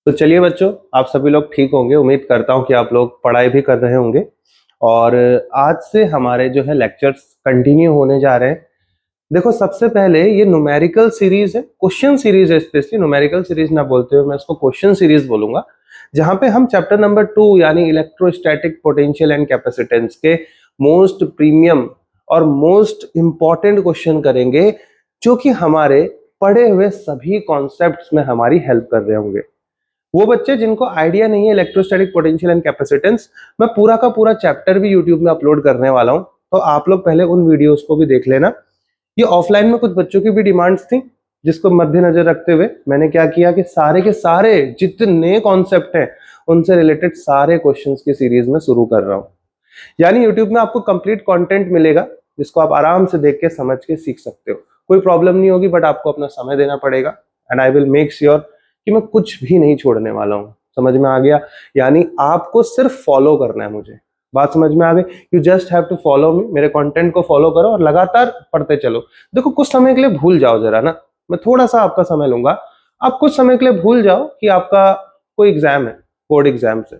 तो चलिए बच्चों, आप सभी लोग ठीक होंगे। उम्मीद करता हूं कि आप लोग पढ़ाई भी कर रहे होंगे। और आज से हमारे जो है लेक्चर्स कंटिन्यू होने जा रहे हैं। देखो, सबसे पहले ये न्यूमेरिकल सीरीज है, क्वेश्चन सीरीज है। स्पेशली न्यूमेरिकल सीरीज ना बोलते हुए मैं इसको क्वेश्चन सीरीज बोलूंगा, जहां पे हम चैप्टर नंबर 2 यानी इलेक्ट्रोस्टैटिक पोटेंशियल एंड कैपेसिटेंस के मोस्ट प्रीमियम और मोस्ट इंपॉर्टेंट क्वेश्चन करेंगे, जो कि हमारे पढ़े हुए सभी कॉन्सेप्ट्स में हमारी हेल्प कर रहे होंगे। वो बच्चे जिनको आइडिया नहीं है इलेक्ट्रोस्टैटिक पोटेंशियल एंड कैपेसिटेंस, मैं पूरा का पूरा चैप्टर भी यूट्यूब में अपलोड करने वाला हूं, तो आप लोग पहले उन वीडियोस को भी देख लेना। ये ऑफलाइन में कुछ बच्चों की भी डिमांड्स थी, जिसको मद्देनजर रखते हुए मैंने क्या किया कि सारे के सारे जितने कॉन्सेप्ट हैं उनसे रिलेटेड सारे क्वेश्चंस की सीरीज में शुरू कर रहा हूं। यानी यूट्यूब में आपको कंप्लीट कंटेंट मिलेगा, जिसको आप आराम से देख के समझ के सीख सकते हो। कोई प्रॉब्लम नहीं होगी, बट आपको अपना समय देना पड़ेगा। And I will make sure कि मैं कुछ भी नहीं छोड़ने वाला हूँ। समझ में आ गया? यानी आपको सिर्फ फॉलो करना है मुझे। बात समझ में आ गई? You just have to follow me. मेरे कंटेंट को फॉलो करो और लगातार पढ़ते चलो। देखो, कुछ समय के लिए भूल जाओ जरा ना, मैं थोड़ा सा आपका समय लूंगा। आप कुछ समय के लिए भूल जाओ कि आपका कोई एग्जाम है, बोर्ड एग्जाम से,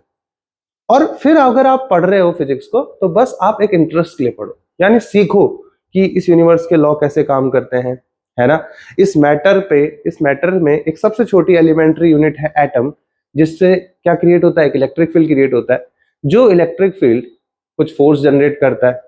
और फिर अगर आप पढ़ रहे हो फिजिक्स को, तो बस आप एक इंटरेस्ट के लिए पढ़ो। यानी सीखो कि इस यूनिवर्स के लॉ कैसे काम करते हैं, है ना। इस मैटर में एक सबसे छोटी एलिमेंट्री यूनिट है एटम, जिससे क्या क्रिएट होता है? एक इलेक्ट्रिक फील्ड क्रिएट होता है। जो इलेक्ट्रिक फील्ड कुछ फोर्स जनरेट करता है,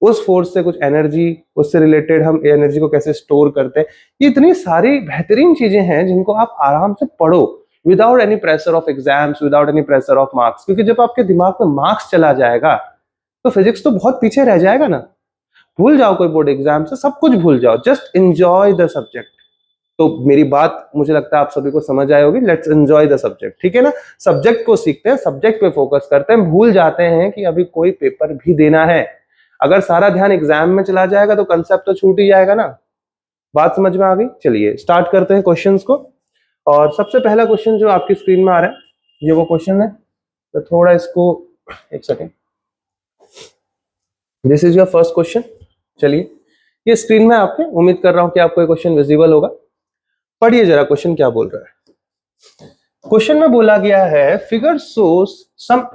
उस फोर्स से कुछ एनर्जी, उससे रिलेटेड हम एनर्जी को कैसे स्टोर करते हैं। ये इतनी सारी बेहतरीन चीजें हैं जिनको आप आराम से पढ़ो, without any pressure of exams, without any pressure of marks. क्योंकि जब आपके दिमाग में मार्क्स चला जाएगा तो फिजिक्स तो बहुत पीछे रह जाएगा ना। भूल जाओ कोई बोर्ड एग्जाम से, सब कुछ भूल जाओ, जस्ट एंजॉय द सब्जेक्ट। तो मेरी बात मुझे लगता है आप सभी को समझ आई होगी। लेट्स एंजॉय द सब्जेक्ट, ठीक है ना। सब्जेक्ट को सीखते हैं, सब्जेक्ट पे फोकस करते हैं, भूल जाते हैं कि अभी कोई पेपर भी देना है। अगर सारा ध्यान एग्जाम में चला जाएगा तो कंसेप्ट तो छूट ही जाएगा ना। बात समझ में आ गई? चलिए स्टार्ट करते हैं क्वेश्चंस को। और सबसे पहला क्वेश्चन जो आपकी स्क्रीन में आ रहा है, ये वो क्वेश्चन है। तो थोड़ा इसको, एक second, this is your first question. चलिए, ये स्क्रीन में आपके, उम्मीद कर रहा हूं कि आपको ये क्वेश्चन विजिबल होगा। पढ़िए जरा क्वेश्चन क्या बोल रहा है। क्वेश्चन में बोला गया है, figure shows some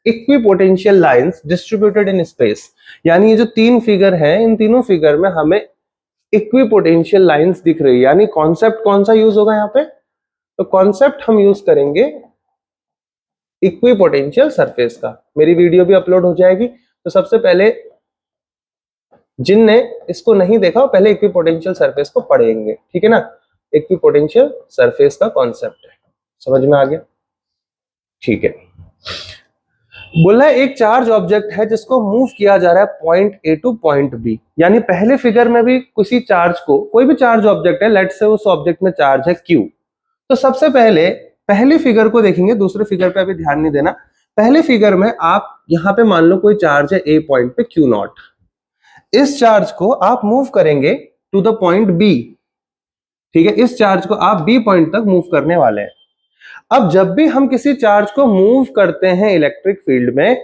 equipotential lines distributed in space. यानी ये जो तीन फिगर है, इन तीनों फिगर में हमें इक्विपोटेंशियल लाइंस दिख रही है। यानी कॉन्सेप्ट कौन सा यूज होगा यहाँ पे? तो कॉन्सेप्ट हम यूज करेंगे इक्विपोटेंशियल सरफेस का। मेरी वीडियो भी अपलोड हो जाएगी, तो सबसे पहले जिनने इसको नहीं देखा वो पहले इक्विपोटेंशियल सरफेस को पढ़ेंगे, ठीक है ना। इक्विपोटेंशियल सरफेस का कॉन्सेप्ट है, समझ में आ गया? ठीक है। बोला है एक चार्ज ऑब्जेक्ट है जिसको मूव किया जा रहा है point A to point B. यानी पहले फिगर में भी किसी चार्ज को, कोई भी चार्ज ऑब्जेक्ट है, लेट्स से उस ऑब्जेक्ट में चार्ज है क्यू। तो सबसे पहले पहली फिगर को देखेंगे, दूसरे फिगर पे अभी ध्यान नहीं देना। पहले फिगर में आप यहां पे मान लो कोई चार्ज है ए पॉइंट पे क्यू नॉट। इस चार्ज को आप मूव करेंगे टू द पॉइंट बी, ठीक है। इस चार्ज को आप बी पॉइंट तक मूव करने वाले हैं। अब जब भी हम किसी चार्ज को मूव करते हैं इलेक्ट्रिक फील्ड में,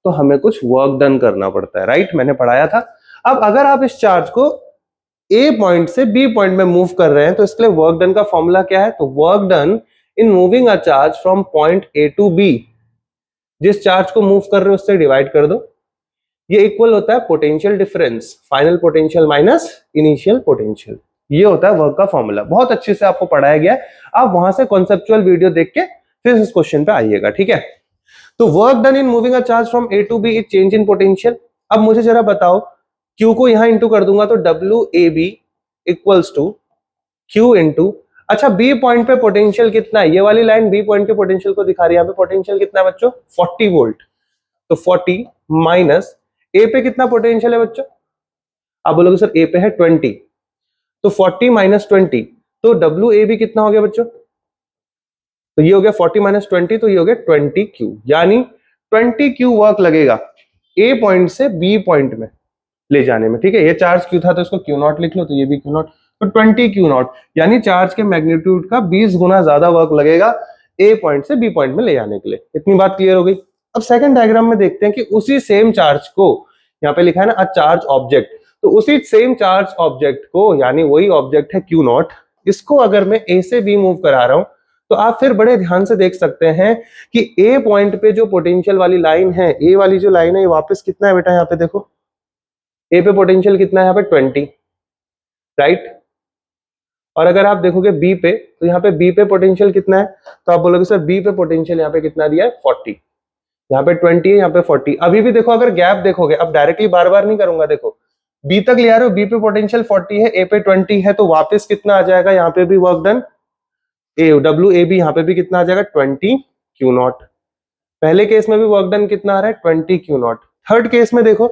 तो हमें कुछ वर्क डन करना पड़ता है, राइट? मैंने पढ़ाया था। अब अगर आप इस चार्ज को ए पॉइंट से बी पॉइंट में मूव कर रहे हैं, तो इसके लिए वर्क डन का फॉर्मूला क्या है? तो work done in moving a charge from point A to B, जिस चार्ज को मूव कर रहे हो उससे डिवाइड कर दो। ये इक्वल होता है potential difference, final potential minus initial potential. ये होता है वर्क का फॉर्मूला। बहुत अच्छे से आपको पढ़ाया गया है, आप वहां से कॉन्सेप्चुअल वीडियो देख के फिर इस क्वेश्चन पे आइएगा, ठीक है। तो work done in moving a charge from A to B is change in potential. अब मुझे जरा बताओ, क्यू को यहां इंटू कर दूंगा तो W A B equals to Q into, अच्छा बी पॉइंट पे पोटेंशियल कितना है? ये वाली लाइन बी पॉइंट के पोटेंशियल को दिखा रही है। यहाँ पे पोटेंशियल कितना है बच्चों? 40 वोल्ट। तो 40 माइनस ए पे कितना पोटेंशियल है बच्चों? आप बोलोगे सर ए पे है 20, तो 40 माइनस 20, तो डब्ल्यू ए बी कितना हो गया बच्चों? तो ये हो गया 40 माइनस 20, तो ये हो गया 20 क्यू। यानी 20 क्यू वर्क लगेगा ए पॉइंट से बी पॉइंट में ले जाने में, ठीक है। ये चार्ज क्यू था तो इसको क्यू नॉट लिख लो, तो ये भी क्यू नॉट, तो 20 क्यू नॉट। यानी चार्ज के मैग्नीट्यूड का 20 गुना ज्यादा वर्क लगेगा ए पॉइंट से बी पॉइंट में ले जाने के लिए। इतनी बात क्लियर हो गई। अब सेकंड डायग्राम में देखते हैं कि उसी सेम चार्ज को, यहाँ पे लिखा है ना अ चार्ज ऑब्जेक्ट, तो उसी सेम चार्ज ऑब्जेक्ट को, यानी वही ऑब्जेक्ट है क्यू नॉट, इसको अगर मैं ए से बी मूव करा रहा हूं, तो आप फिर बड़े ध्यान से देख सकते हैं कि ए पॉइंट पे जो पोटेंशियल वाली लाइन है, ए वाली जो लाइन है, ये वापस कितना है बेटा, यहाँ पे देखो ए पे पोटेंशियल कितना है, यहाँ पे 20, राइट। और अगर आप देखोगे बी पे, तो यहाँ पे बी पे पोटेंशियल कितना है, तो आप बोलोगे सर बी पे पोटेंशियल यहाँ पे कितना दिया है, 40, यहाँ पे 20 है, यहाँ पे 40। अभी भी देखो, अगर गैप देखोगे, अब डायरेक्टली बार बार नहीं करूंगा, देखो बी तक ले आ रहे हो, बी पे पोटेंशियल 40 है, ए पे 20 है, तो वापस कितना आ जाएगा, यहाँ पे भी work done, A W A B यहाँ पे भी कितना आ जाएगा, 20 क्यू नॉट। पहले केस में भी वर्क डन कितना आ रहा है, 20 क्यू नॉट। थर्ड केस में देखो,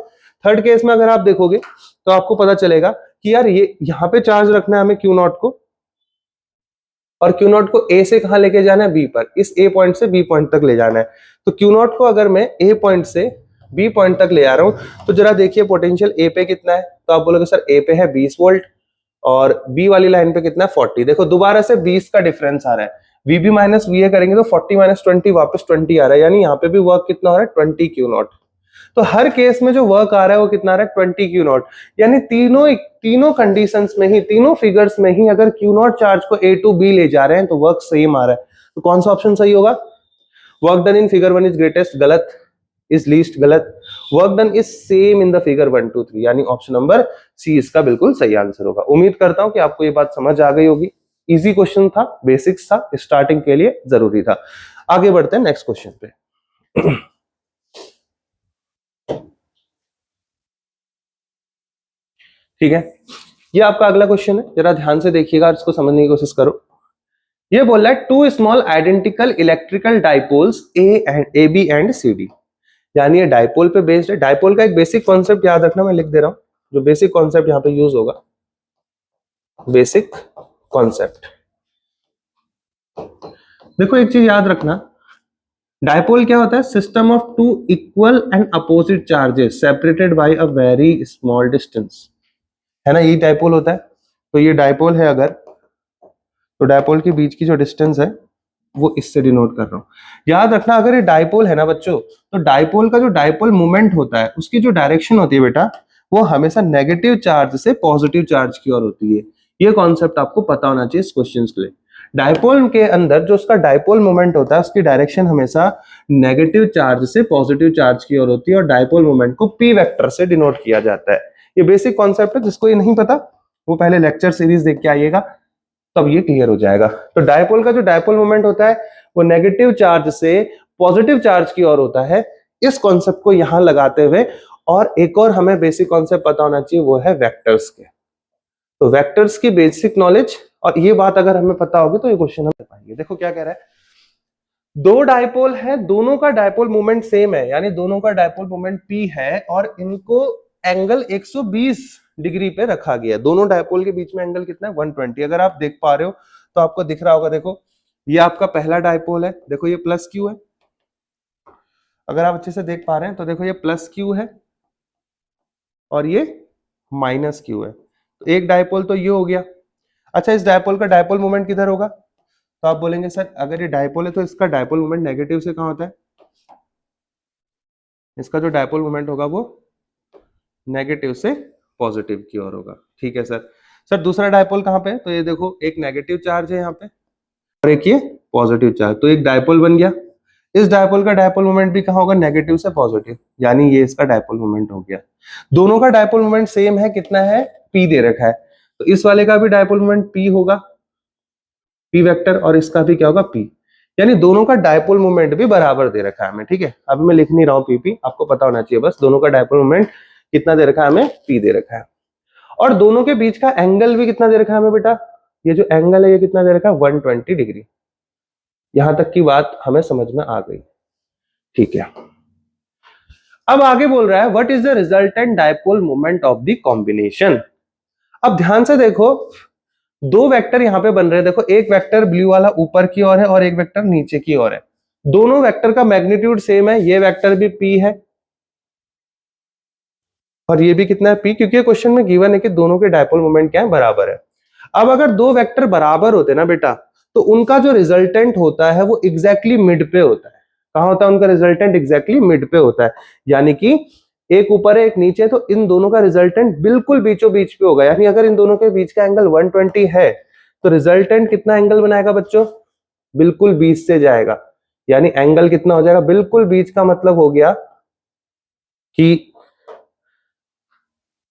थर्ड केस में अगर आप देखोगे तो आपको पता चलेगा कि यार ये यहाँ पे चार्ज रखना है हमें क्यू नॉट को, और क्यू नॉट को ए से कहां लेके जाना है, बी पर, इस ए पॉइंट से बी पॉइंट तक ले जाना है। तो क्यू नॉट को अगर मैं ए पॉइंट से बी पॉइंट तक ले आ रहा हूं, तो जरा देखिए पोटेंशियल ए पे कितना है, तो आप बोलोगे सर ए पे है 20 वोल्ट और बी वाली लाइन पे कितना है, 40। देखो दोबारा से 20 का डिफरेंस आ रहा है, वीबी माइनस वीए करेंगे तो 40 माइनस 20 वापस 20 आ रहा है, यानी यहाँ पे भी वर्क कितना हो रहा है, 20 क्यू नॉट। तो हर केस में जो वर्क आ रहा है वो कितना आ रहा है, 20 क्यू नॉट। यानी तीनों कंडीशंस में ही, तीनों फिगर्स में ही अगर क्यू नॉट चार्ज को ए टू बी ले जा रहे हैं तो वर्क सेम आ रहा है। तो कौन सा ऑप्शन सही होगा, work done in figure 1 is greatest, गलत, इज लीस्ट, गलत, work done is same in the figure 1 2 3, यानी ऑप्शन नंबर सी इसका बिल्कुल सही आंसर होगा। उम्मीद करता हूं कि आपको ये बात समझ आ गई होगी। इजी क्वेश्चन था, बेसिक्स था, स्टार्टिंग के लिए जरूरी था। आगे बढ़ते हैं नेक्स्ट क्वेश्चन पे। ठीक है, ये आपका अगला क्वेश्चन है, जरा ध्यान से देखिएगा, इसको समझने की कोशिश करो। ये बोल रहा है two small identical electrical dipoles A B and C D, यानी ये डाइपोल पे बेस्ड है। डाइपोल का एक बेसिक कॉन्सेप्ट याद रखना, मैं लिख दे रहा हूं, जो बेसिक कॉन्सेप्ट यहां पे यूज होगा, बेसिक कॉन्सेप्ट। देखो एक चीज याद रखना, डाइपोल क्या होता है, system of two equal and opposite charges separated by a very small distance, है ना, यही डाइपोल होता है। तो ये डाइपोल है अगर, तो डाइपोल के बीच की जो डिस्टेंस है वो इससे डिनोट कर रहा हूं। याद रखना अगर ये डाइपोल है ना बच्चों, तो डाइपोल का जो डाइपोल मोमेंट होता है उसकी जो डायरेक्शन होती है बेटा, वो हमेशा नेगेटिव चार्ज से पॉजिटिव चार्ज की ओर होती है। ये कॉन्सेप्ट आपको पता होना चाहिए इस क्वेश्चन के लिए। डाइपोल के अंदर जो उसका डाइपोल मोमेंट होता है उसकी डायरेक्शन हमेशा नेगेटिव चार्ज से पॉजिटिव चार्ज की ओर होती है, और डाइपोल मोमेंट को पी वेक्टर से डिनोट किया जाता है। ये बेसिक कॉन्सेप्ट है, जिसको ये नहीं पता वो पहले लेक्चर सीरीज देख के आइएगा, तब ये क्लियर हो जाएगा। तो डाइपोल का जो डाइपोल मोमेंट होता है वो नेगेटिव चार्ज से पॉजिटिव चार्ज की ओर होता है। इस कॉन्सेप्ट को यहां लगाते हुए, और एक और हमें बेसिक कॉन्सेप्ट पता होना चाहिए, वो है वेक्टर्स के। तो वेक्टर्स की बेसिक नॉलेज, और ये बात अगर हमें पता होगी तो ये क्वेश्चन हम कर पाएंगे। देखो क्या कह रहा है, दो डाइपोल है, दोनों का डाइपोल मोमेंट सेम है, यानी दोनों का डाइपोल मोमेंट P है, और इनको एंगल 120 डिग्री पे रखा गया है। दोनों डाइपोल के बीच में एंगल कितना है, 120। अगर आप देख पा रहे हो तो आपको दिख रहा होगा, देखो ये आपका पहला डाइपोल है, देखो ये प्लस क्यू है। अगर आप अच्छे से देख पा रहे हैं तो देखो ये प्लस क्यू है और ये माइनस क्यू है। तो एक डाइपोल तो ये हो गया। अच्छा, इस डाइपोल का डाइपोल मोमेंट किधर होगा, तो आप बोलेंगे सर अगर ये डाइपोल है तो इसका डाइपोल मोमेंट नेगेटिव से कहां होता है, इसका जो डाइपोल मोमेंट होगा वो नेगेटिव से पॉजिटिव की ओर होगा। ठीक है सर। सर दूसरा डाइपोल कहां पे है, तो ये देखो एक नेगेटिव चार्ज है यहाँ पे और एक ये पॉजिटिव चार्ज, तो एक डाइपोल बन गया। इस डाइपोल का डाइपोल मोमेंट भी कहां होगा, नेगेटिव से पॉजिटिव, यानी ये इसका डाइपोल मोमेंट हो गया। दोनों का डाइपोल मोमेंट सेम है, कितना है, P दे रखा है, तो इस वाले का भी डाइपोल मोमेंट P होगा, P वेक्टर, और इसका भी क्या होगा, P, यानी दोनों का डाइपोल मोमेंट भी बराबर दे रखा है हमें। ठीक है, अभी मैं लिख नहीं रहा हूं PP, आपको पता होना चाहिए बस, दोनों का डाइपोल मोमेंट कितना दे रखा है हमें, P दे रखा है। और दोनों के बीच का एंगल भी कितना दे रखा है हमें बेटा, ये जो एंगल है ये कितना दे रखा है, 120 डिग्री। यहां तक की बात हमें समझ में आ गई। ठीक है, अब आगे बोल रहा है what is the resultant dipole moment of the combination. अब ध्यान से देखो, दो वेक्टर यहां पे बन रहे हैं। देखो एक वेक्टर ब्लू वाला ऊपर की ओर है और एक वेक्टर नीचे की ओर है। दोनों वेक्टर का मैग्नीट्यूड सेम है, ये वेक्टर भी P है और ये भी कितना है, P, क्योंकि क्वेश्चन में गिवन है कि दोनों के डाइपोल मोमेंट क्या है, बराबर है। अब अगर दो वेक्टर बराबर होते ना बेटा, तो उनका जो रिजल्टेंट होता है वो एग्जैक्टली मिड पे होता है। कहां होता है उनका रिजल्टेंट, एग्जैक्टली मिड पे होता है, यानी कि एक ऊपर है एक नीचे, तो इन दोनों का रिजल्टेंट बिल्कुल बीचों बीच पे होगा। यानी अगर इन दोनों के बीच का एंगल 120 है तो रिजल्टेंट कितना एंगल बनाएगा बच्चों, बिल्कुल बीच से जाएगा, यानी एंगल कितना हो जाएगा, बिल्कुल बीच का मतलब हो गया कि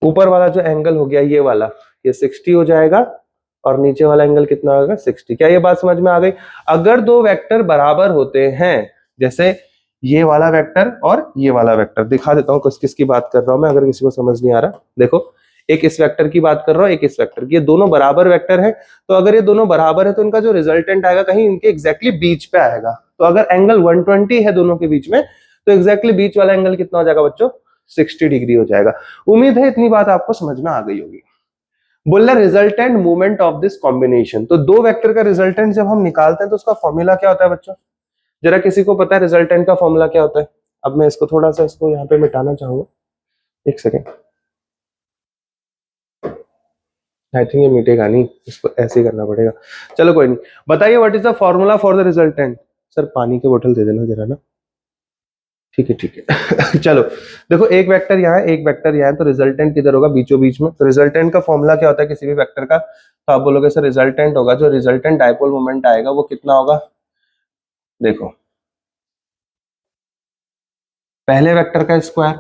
ऊपर वाला जो एंगल हो गया ये वाला, ये 60 हो जाएगा और नीचे वाला एंगल कितना होगा 60। क्या ये बात समझ में आ गई? अगर दो वेक्टर बराबर होते हैं, जैसे ये वाला वेक्टर और ये वाला वेक्टर, दिखा देता हूं किस किसकी बात कर रहा हूं मैं, अगर किसी को समझ नहीं आ रहा। देखो, एक इस वेक्टर की बात कर रहा हूं, एक इस वेक्टर की, ये दोनों बराबर वेक्टर है। तो अगर ये दोनों बराबर है तो इनका जो रिजल्टेंट आएगा कहीं इनके एग्जैक्टली बीच पे आएगा। तो अगर एंगल 120 है दोनों के बीच में, तो एग्जैक्टली बीच वाला एंगल कितना हो जाएगा बच्चों, 60 डिग्री हो जाएगा। उम्मीद है इतनी बात आपको समझ में आ गई होगी। बोल रहा resultant movement of this combination, तो दो वेक्टर का रिजल्टेंट जब हम निकालते हैं तो उसका फॉर्मूला क्या होता है बच्चों? जरा किसी को पता है रिजल्टेंट का फॉर्मूला क्या होता है? अब मैं इसको थोड़ा सा इसको यहाँ पे मिटाना चाहूंगा, एक सेकेंड। आई थिंक ये मिटेगा नहीं, इसको ऐसे ही करना पड़ेगा। चलो कोई नहीं, बताइए what is the formula for the resultant. Sir पानी की बोतल दे देना जरा ना। ठीक है ठीक है। चलो देखो, एक वेक्टर यहाँ है, एक वेक्टर यहाँ है, तो रिजल्टेंट किधर होगा, बीचों बीच में। तो रिजल्टेंट का फॉर्मूला क्या होता है किसी भी वेक्टर का? तो आप बोलोगे सर रिजल्टेंट होगा, जो रिजल्टेंट डायपोल मोमेंट आएगा वो कितना होगा? देखो, पहले वेक्टर का स्क्वायर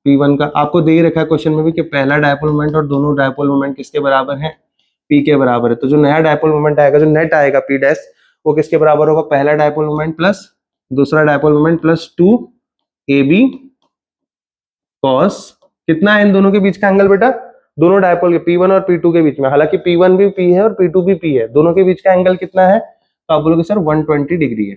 P1 का, आपको दे ही रखा है क्वेश्चन में भी कि पहला डायपोल मोमेंट और दोनों डायपोल मोमेंट किसके बराबर है, P के बराबर है। तो जो नया डायपोल मोमेंट आएगा, जो नेट आएगा P डैश, वो किसके बराबर होगा, पहला डायपोल मोमेंट प्लस दूसरा dipole moment plus 2AB cos, कितना है इन दोनों के बीच का एंगल बेटा, दोनों डायपोल के P1 और P2 के बीच में, हालांकि P1 भी P है और P2 भी P है, दोनों के बीच का एंगल कितना है? तो आप बोलोगे सर 120 डिग्री है।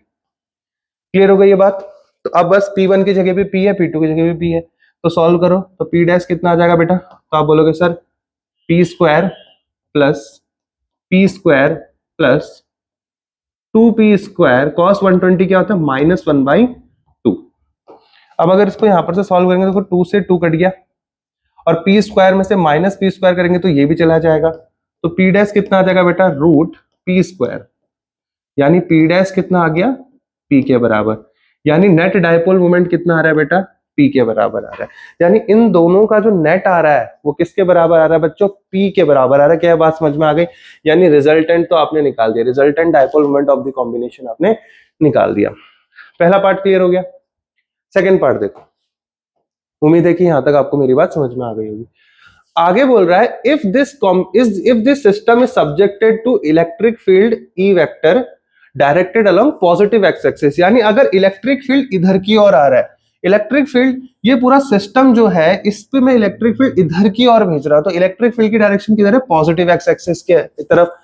क्लियर हो गई ये बात? तो अब बस P1 की जगह पे P है, P2 की जगह पे P है, तो सॉल्व करो। तो P डैश कितना आ जाएगा बेटा? तो आप बोलोगे sir P square plus 2P square cos 120 क्या होता है, -1/2। अब अगर इसको यहां पर से सॉल्व करेंगे तो 2 से 2 कट गया, और P स्क्वायर में से -P स्क्वायर करेंगे तो ये भी चला जाएगा। तो P डैश कितना आ जाएगा बेटा, रूट P स्क्वायर, यानी P डैश कितना आ गया, P के बराबर। यानी नेट डायपोल मोमेंट कितना आ रहा है बेटा, P के बराबर आ रहा है। यानी इन दोनों का जो नेट आ रहा है वो किसके बराबर आ रहा है बच्चों, P के बराबर आ रहा है। क्या बात समझ में आ गई? यानी रिजल्टेंट तो आपने निकाल दिया, resultant dipole moment of the combination आपने निकाल दिया। पहला पार्ट क्लियर हो गया। सेकेंड पार्ट देखो, उम्मीद है कि यहां तक आपको मेरी बात समझ में आ गई होगी। आगे बोल रहा है if this system is subjected to electric field E vector directed along positive X axis, यानी अगर इलेक्ट्रिक फील्ड इधर की ओर आ रहा है, इलेक्ट्रिक फील्ड, ये पूरा सिस्टम जो है इस पे मैं इलेक्ट्रिक फील्ड इधर की ओर भेज रहा हूं, तो इलेक्ट्रिक फील्ड की डायरेक्शन किधर है, पॉजिटिव एक्स एक्सिस के तरफ।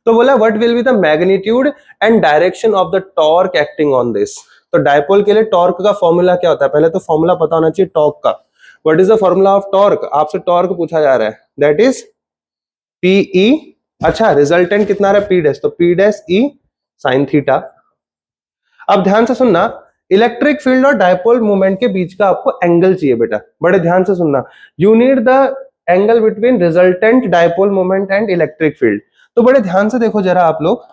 तो बोला what will be the magnitude and direction of the torque acting on this. तो डायपोल के लिए टॉर्क का फॉर्मूला क्या होता है, पहले तो फॉर्मूला पता होना चाहिए टॉर्क का। What is the formula of torque, आपसे टॉर्क पूछा जा रहा है, दैट इज PE। अच्छा, रिजल्टेंट कितना आ रहा है, P डैश, तो P dash E sine theta. अब ध्यान से सुनना, इलेक्ट्रिक फील्ड और डायपोल मोमेंट के बीच का आपको एंगल चाहिए बेटा, बड़े ध्यान से सुनना। You need the angle between resultant dipole moment and electric field. तो बड़े ध्यान से देखो जरा आप लोग,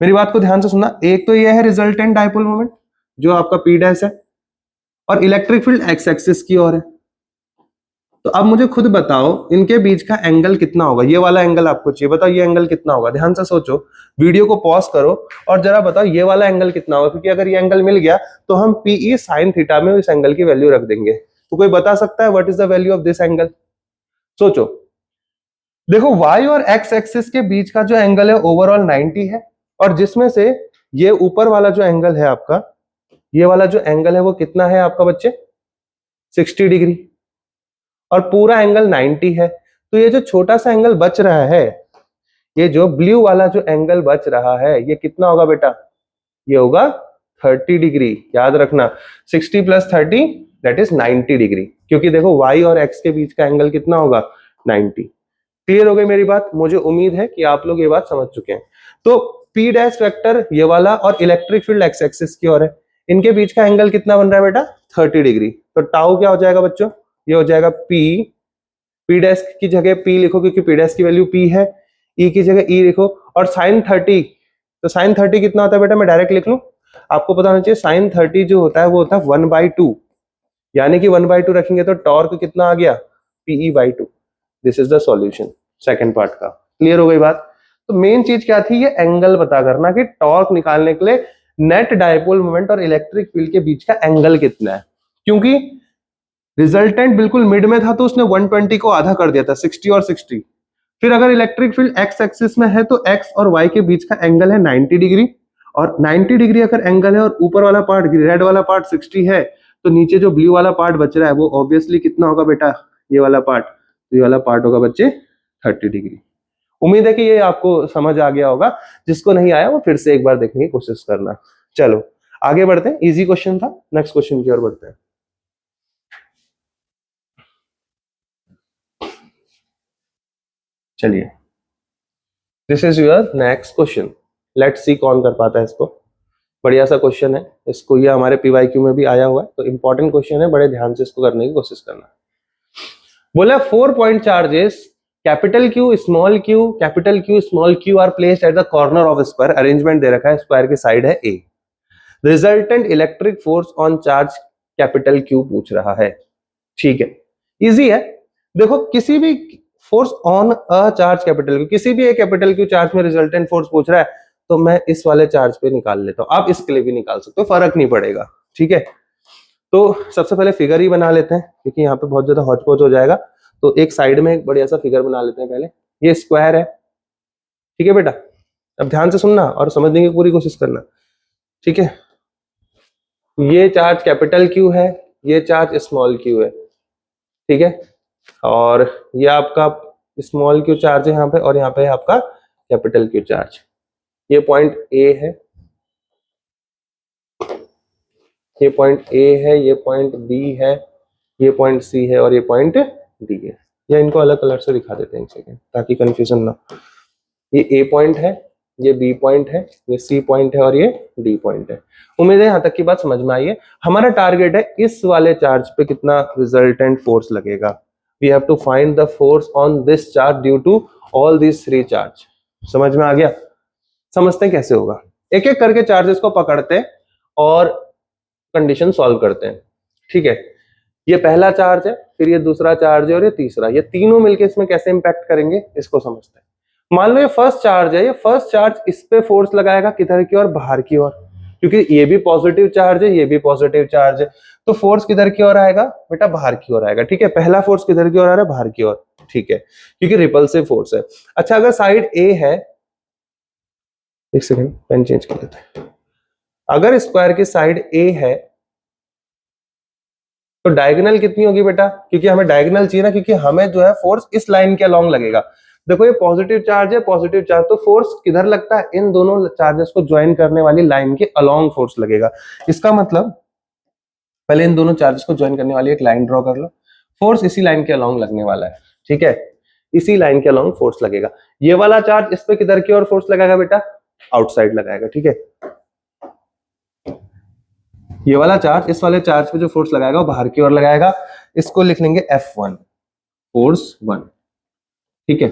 मेरी बात को ध्यान से सुनना। एक तो ये है रिजल्टेंट डायपोल मोमेंट जो आपका P डैश है, और इलेक्ट्रिक फील्ड एक्स एक्सिस की ओर है। तो अब मुझे खुद बताओ इनके बीच का एंगल कितना होगा, ये वाला एंगल आपको चाहिए, बताओ ये एंगल कितना होगा। ध्यान से सोचो, वीडियो को पॉज करो और जरा बताओ ये वाला एंगल कितना होगा, क्योंकि अगर ये एंगल मिल गया तो हम PE साइन थीटा में इस एंगल की वैल्यू रख देंगे। तो कोई बता सकता है what is the value of this angle? सोचो, देखो y और x एक्सिस के बीच का जो एंगल है ओवरऑल 90 है, और जिसमें से ये ऊपर वाला जो एंगल है आपका, ये वाला जो एंगल है वो कितना है आपका बच्चे, 60 डिग्री, और पूरा एंगल 90 है। तो ये जो छोटा सा एंगल बच रहा है, ये जो ब्लू वाला जो एंगल बच रहा है, ये कितना होगा बेटा, ये होगा 30 डिग्री। याद रखना 60 प्लस 30 दैट इज 90 डिग्री, क्योंकि देखो y और x के बीच का एंगल कितना होगा, 90। क्लियर हो गई मेरी बात? मुझे उम्मीद है कि आप लोग ये बात समझ चुके हैं। तो P डैश वेक्टर ये वाला और इलेक्ट्रिक फील्ड x एक्सिस की ओर है, इनके बीच का एंगल कितना बन रहा है बेटा, 30 डिग्री। तो टाउ क्या हो जाएगा बच्चों, ये हो जाएगा P डैश की जगह P लिखो क्योंकि P डैश की वैल्यू P है, E की जगह E लिखो, और साइन 30, तो साइन 30 कितना होता है बेटा, मैं डायरेक्ट लिख लूं, आपको पता होना चाहिए साइन 30 जो होता है वो होता है 1/2, यानी कि 1/2 रखेंगे तो टॉर्क कितना आ गया, PE/2। This is the solution second part का। क्लियर हो गई बात? तो मेन चीज क्या थी, ये एंगल पता करना कि टॉर्क निकालने के लिए नेट डायपोल मोमेंट और इलेक्ट्रिक फील्ड के बीच का एंगल कितना है। क्योंकि रिजल्टेंट बिल्कुल मिड में था तो उसने 120 को आधा कर दिया था, 60 और 60। फिर अगर इलेक्ट्रिक फील्ड एक्स एक्सिस में है तो एक्स और वाई के बीच का एंगल है 90 डिग्री, और 90 डिग्री अगर एंगल है और ऊपर वाला पार्ट रेड वाला पार्ट 60 है, तो नीचे जो ब्लू वाला पार्ट बच रहा है वो ऑब्वियसली कितना होगा बेटा, ये वाला पार्ट, तो ये वाला पार्ट होगा बच्चे 30 डिग्री। उम्मीद है कि ये आपको समझ आ गया होगा, जिसको नहीं आया वो फिर से एक बार देखने की कोशिश करना। चलो आगे बढ़ते हैं, इजी क्वेश्चन था, नेक्स्ट क्वेश्चन की ओर बढ़ते हैं। चलिए, this is your next question, let's see कौन कर पाता है इसको। बढ़िया सा क्वेश्चन है, इसको ये हमारे पीवाईक्यू में भी आया हुआ है, तो इंपॉर्टेंट क्वेश्चन है, बड़े ध्यान से इसको करने की कोशिश करना। बोला 4 point charges capital q small q are placed at the corner of square, arrangement दे रखा है, स्क्वायर की साइड है a, resultant electric force on charge capital q पूछ रहा है। ठीक है, इजी है। देखो किसी भी force on a charge capital Q, किसी भी एक कैपिटल क्यू चार्ज में रिजल्टेंट फोर्स पूछ रहा है, तो मैं इस वाले चार्ज पे निकाल लेता हूं, आप इसके लिए भी निकाल सकते हो, फर्क नहीं पड़ेगा। ठीक है, तो सबसे पहले फिगर ही बना लेते हैं क्योंकि यहाँ पे बहुत ज्यादा हौच पौच हो जाएगा। तो एक साइड में एक बढ़िया सा फिगर बना लेते हैं पहले। ये स्क्वायर है, ठीक है बेटा, अब ध्यान से सुनना और समझने की पूरी कोशिश करना। ठीक है, ये चार्ज कैपिटल क्यू है, ये चार्ज स्मॉल क्यू है, ठीक है, और ये आपका स्मॉल क्यू चार्ज है यहाँ पे, और यहाँ पे है आपका कैपिटल क्यू चार्ज। ये पॉइंट ए है, ये पॉइंट ए है, ये पॉइंट बी है, ये पॉइंट सी है, और ये पॉइंट डी है। या इनको अलग कलर से दिखा देते हैं एक सेकेंड ताकि कंफ्यूजन ना। ये ए पॉइंट है, ये बी पॉइंट है, ये सी पॉइंट है, और ये डी पॉइंट है। उम्मीद है यहां तक की बात समझ में आई है। हमारा टारगेट है इस वाले चार्ज पे कितना रिजल्टेंट फोर्स लगेगा। We have to find the force on this charge due to all these 3 charge. समझ में आ गया? समझते हैं कैसे होगा, एक एक करके चार्जेस को पकड़ते हैं और कंडीशन सॉल्व करते हैं। ठीक है, ये पहला चार्ज है, फिर ये दूसरा चार्ज है, और ये तीसरा, ये तीनों मिलके इसमें कैसे इंपैक्ट करेंगे इसको समझते हैं। मान लो ये फर्स्ट चार्ज है, ये फर्स्ट चार्ज इस पे फोर्स लगाएगा किधर की ओर, बाहर की ओर, क्योंकि ये भी पॉजिटिव चार्ज है, ये भी पॉजिटिव चार्ज है, तो फोर्स किधर की ओर आएगा बेटा, बाहर की ओर आएगा। ठीक है, पहला फोर्स किधर की ओर आ रहा है, बाहर की ओर। ठीक है, क्योंकि रिपल्सिव फोर्स है। अच्छा, अगर साइड ए है, एक सेकेंड पेन चेंज कर लेते हैं, अगर स्क्वायर की साइड ए है तो डायगोनल कितनी होगी बेटा, क्योंकि हमें डायगोनल चाहिए ना, क्योंकि हमें जो है फोर्स इस लाइन के अलोंग लगेगा। देखो ये पॉजिटिव चार्ज है, पॉजिटिव चार्ज, तो फोर्स किधर लगता है, इन दोनों चार्जेस को ज्वाइन करने वाली लाइन के अलोंग फोर्स लगेगा। इसका मतलब पहले इन दोनों चार्जेस को ज्वाइन करने वाली एक लाइन ड्रॉ कर लो, फोर्स इसी लाइन के अलोंग लगने वाला है। ठीक है, इसी लाइन के अलोंग फोर्स लगेगा। ये वाला चार्ज इस पे किधर की ओर फोर्स लगाएगा बेटा, आउटसाइड लगाएगा। ठीक है, ये वाला चार्ज इस वाले चार्ज पे जो फोर्स लगाएगा वो बाहर की ओर लगाएगा। इसको लिख लेंगे F1, फोर्स 1। ठीक है,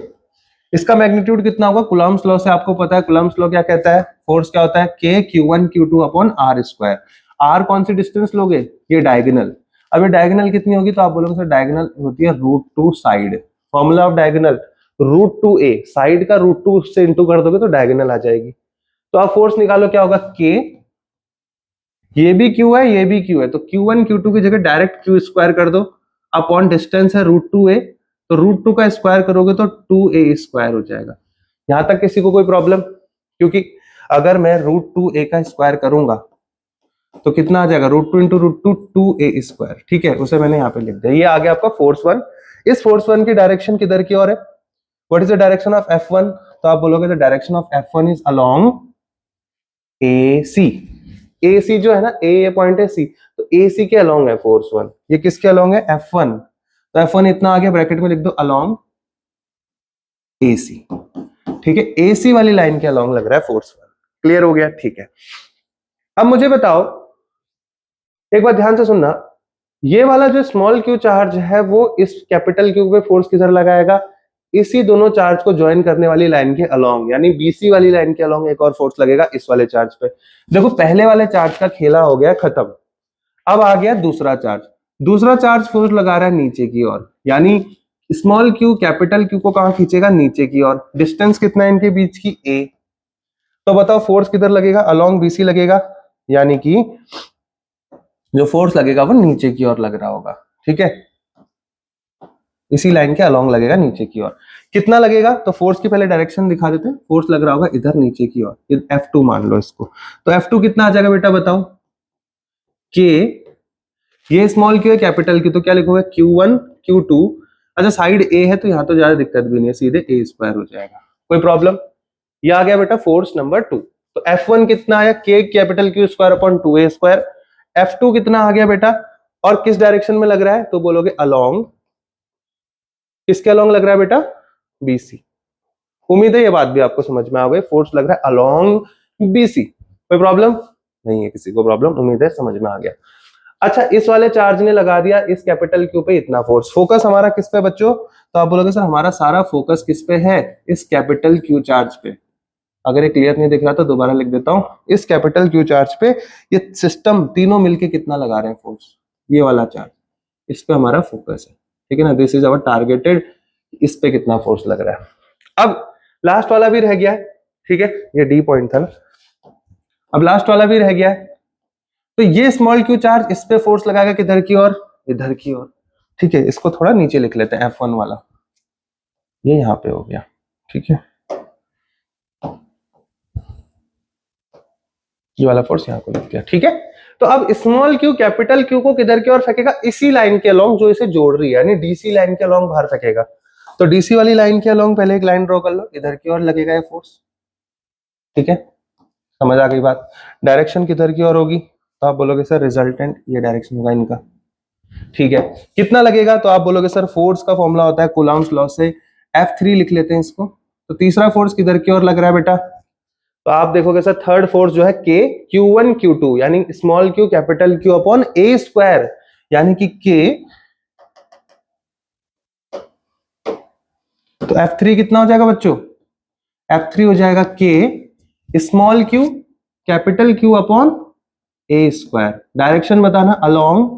इसका मैग्नीट्यूड कितना होगा, कूलम्ब्स लॉ से आपको पता है, कूलम्ब्स लॉ क्या कहता है, फोर्स क्या होता है, K Q1 Q2 upon R square. R कौन सी डिस्टेंस लोगे, ये डायगोनल। अब ये डायगोनल कितनी होगी, तो आप बोलोगे सर डायगोनल होती है √2 side. Formula of diagonal √2a, side का √2 से इंटू कर दोगे तो डायगोनल आ जाएगी। तो आप फोर्स निकालो, क्या होगा K, ये भी Q है, ये भी Q है, तो Q1 Q2 की जगह डायरेक्ट Q स्क्वायर कर दो, अपॉन डिस्टेंस है √2a, तो √2 का स्क्वायर करोगे तो 2a स्क्वायर हो जाएगा। यहां तक किसी को कोई प्रॉब्लम? क्योंकि अगर मैं √2a का स्क्वायर करूंगा तो कितना आ जाएगा, √2 इंटू √2 2a स्क्वायर। ठीक है, उसे मैंने यहाँ पे लिख दिया। ये आ गया आपका फोर्स 1। इस फोर्स 1 की डायरेक्शन किधर की ओर है, what is the direction of F1, तो आप बोलोगे the direction of F1 is along AC। AC जो है ना, A ये पॉइंट है, C, तो AC के अलोंग है फोर्स 1। ये किसके अलोंग है, F1, तो F1 इतना आ गया, ब्रैकेट में लिख दो अलोंग AC। ठीक है, AC वाली लाइन के अलोंग लग रहा है फोर्स 1। क्लियर हो गया? ठीक है, अब मुझे बताओ, एक बार ध्यान से सुनना, ये वाला जो स्मॉल क्यू चार्ज है वो इस कैपिटल क्यू पे फोर्स किधर लगाएगा, इसी दोनों चार्ज को ज्वाइन करने वाली लाइन के अलोंग, यानी BC वाली लाइन के अलोंग एक और फोर्स लगेगा इस वाले चार्ज पे। देखो पहले वाले चार्ज का खेला हो गया खत्म, अब आ गया दूसरा चार्ज। दूसरा चार्ज फोर्स लगा रहा है नीचे की ओर, यानी स्मॉल क्यू कैपिटल क्यू को कहां खींचेगा, नीचे की ओर। डिस्टेंस कितना है इनके बीच की, a। तो बताओ फोर्स किधर लगेगा, अलोंग BC लगेगा, यानी कि जो फोर्स लगेगा वो नीचे की ओर लग रहा होगा, ठीक है, इसी लाइन के अलोंग लगेगा नीचे की ओर। कितना लगेगा, तो फोर्स की पहले डायरेक्शन दिखा देते हैं। फोर्स लग रहा होगा इधर नीचे की ओर, F2 मान लो इसको। तो F2 कितना आ जाएगा बेटा बताओ, K, ये स्मॉल क्यू है कैपिटल क्यू, तो क्या लिखोगे Q1 Q2। अच्छा साइड A है तो यहां तो ज्यादा दिक्कत भी नहीं है, सीधे A² हो जाएगा, कोई प्रॉब्लम। ये आ गया बेटा फोर्स नंबर 2। तो F1 कितना आया, K capital Q square upon 2A²। F2 कितना आ गया बेटा, और किस डायरेक्शन में लग रहा है, तो बोलोगे अलोंग, किसके अलोंग लग रहा है बेटा, BC। उम्मीद है ये बात भी आपको समझ में आ गई, फोर्स लग रहा है अलोंग BC, कोई प्रॉब्लम नहीं है किसी को प्रॉब्लम, उम्मीद है समझ में आ गया। अच्छा इस वाले चार्ज ने लगा दिया इस कैपिटल क्यू पे इतना फोर्स, फोकस हमारा किस पे बच्चों, तो आप बोलोगे सर हमारा सारा फोकस किस पे है, इस कैपिटल क्यू चार्ज पे। अगर ये क्लियर नहीं दिख रहा तो दोबारा लिख देता हूं, इस कैपिटल क्यू चार्ज पे ये सिस्टम तीनों मिलके कितना लगा रहे हैं फोर्स, ये वाला चार्ज, इस पे हमारा फोकस है, ठीक है ना, दिस इज अवर टारगेटेड, इस पे कितना फोर्स लग रहा है। अब लास्ट वाला भी रह गया है, ठीक है, ये डी पॉइंट था ना, अब लास्ट वाला भी रह गया है। तो ये स्मॉल क्यू चार्ज इस पे फोर्स लगाएगा किधर की ओर, इधर की ओर, ठीक है, इसको थोड़ा नीचे लिख लेते हैं, F1 वाला, ये यहां पे हो गया, ठीक है, ये वाला फोर्स यहां को लिख दिया, ठीक है। तो अब स्मॉल क्यू कैपिटल क्यू को किधर की ओर फेंकेगा, इसी लाइन के अलोंग जो इसे जोड़ रही है, यानी DC लाइन के अलोंग बाहर फेंकेगा। तो DC वाली लाइन के अलोंग पहले एक लाइन ड्रॉ कर लो, इधर की ओर लगेगा ये फोर्स, ठीक है, समझ आ गई बात। डायरेक्शन किधर की ओर होगी, तो आप बोलोगे सर रिजल्टेंट ये डायरेक्शन होगा इनका, ठीक है। कितना लगेगा, तो आप बोलोगे सर फोर्स का फॉर्मूला होता है कूलम्ब्स लॉ से, F3 लिख लेते हैं इसको। तो तीसरा फोर्स किधर की ओर लग रहा है बेटा, तो आप देखोगे सर थर्ड फोर्स जो है K Q1 Q2, यानी small Q capital Q upon A², यानी कि K, तो F3 कितना हो जाएगा बच्चों, F3 हो जाएगा K small Q capital Q upon A²। Direction बताना अलोंग,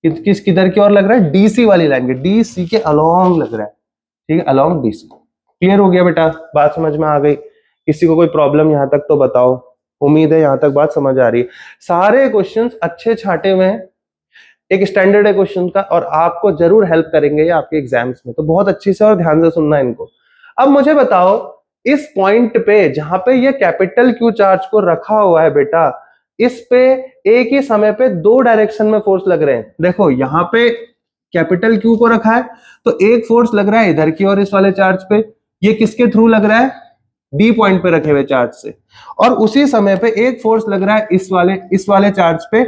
किस किधर की ओर लग रहा है, DC वाली लाइन के, DC के अलोंग लग रहा है, ठीक है, अलोंग DC। क्लियर हो गया बेटा, बात समझ में आ गई, किसी को कोई प्रॉब्लम यहां तक तो बताओ, उम्मीद है यहां तक बात समझ आ रही है। सारे क्वेश्चंस अच्छे छांटे हुए हैं, एक स्टैंडर्ड है क्वेश्चन का, और आपको जरूर हेल्प करेंगे ये आपके एग्जाम्स में, तो बहुत अच्छी से और ध्यान से सुनना इनको। अब मुझे बताओ इस पॉइंट पे जहां पे ये कैपिटल क्यू चार्ज को रखा हुआ है बेटा, इस पे एक ही समय पे दो डायरेक्शन में फोर्स लग रहे हैं। देखो यहां पे कैपिटल क्यू को रखा है तो एक फोर्स लग रहा है इधर की ओर इस वाले चार्ज पे, ये किसके थ्रू लग रहा है, डी पॉइंट पे रखे हुए चार्ज से, और उसी समय पे एक फोर्स लग रहा है इस वाले चार्ज पे,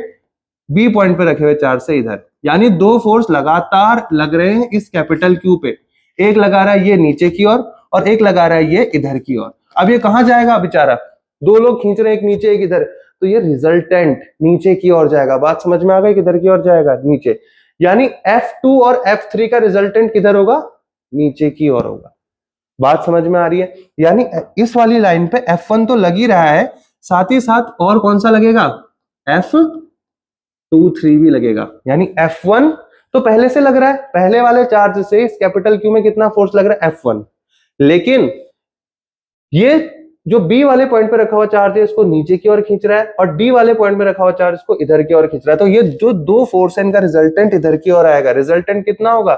बी पॉइंट पे रखे हुए चार्ज से इधर, यानी दो फोर्स लगातार लग रहे हैं इस कैपिटल क्यू पे, एक लगा रहा है ये नीचे की ओर और एक लगा रहा है ये इधर की ओर। अब ये कहां जाएगा बेचारा, दो लोग खींच रहे हैं, एक नीचे एक इधर, तो ये रिजल्टेंट नीचे की ओर जाएगा। बात समझ में आ गई, किधर की ओर जाएगा, नीचे, यानी F2 और F3 का रिजल्टेंट किधर होगा, नीचे की ओर होगा। बात समझ में आ रही है, यानी इस वाली लाइन पे F1 तो लग ही रहा है, साथ ही साथ और कौन सा लगेगा, F2 3 भी लगेगा, यानी F1 तो पहले से लग रहा है, पहले वाले चार्ज से इस कैपिटल क्यू में कितना फोर्स लग रहा है, F1, लेकिन ये जो बी वाले पॉइंट पे रखा हुआ चार्ज है इसको नीचे की ओर खींच रहा है, और डी वाले पॉइंट पे रखा हुआ चार्ज इसको इधर की ओर खींच रहा है। तो ये जो दो फोर्स है इनका रिजल्टेंट इधर की ओर आएगा। रिजल्टेंट कितना होगा,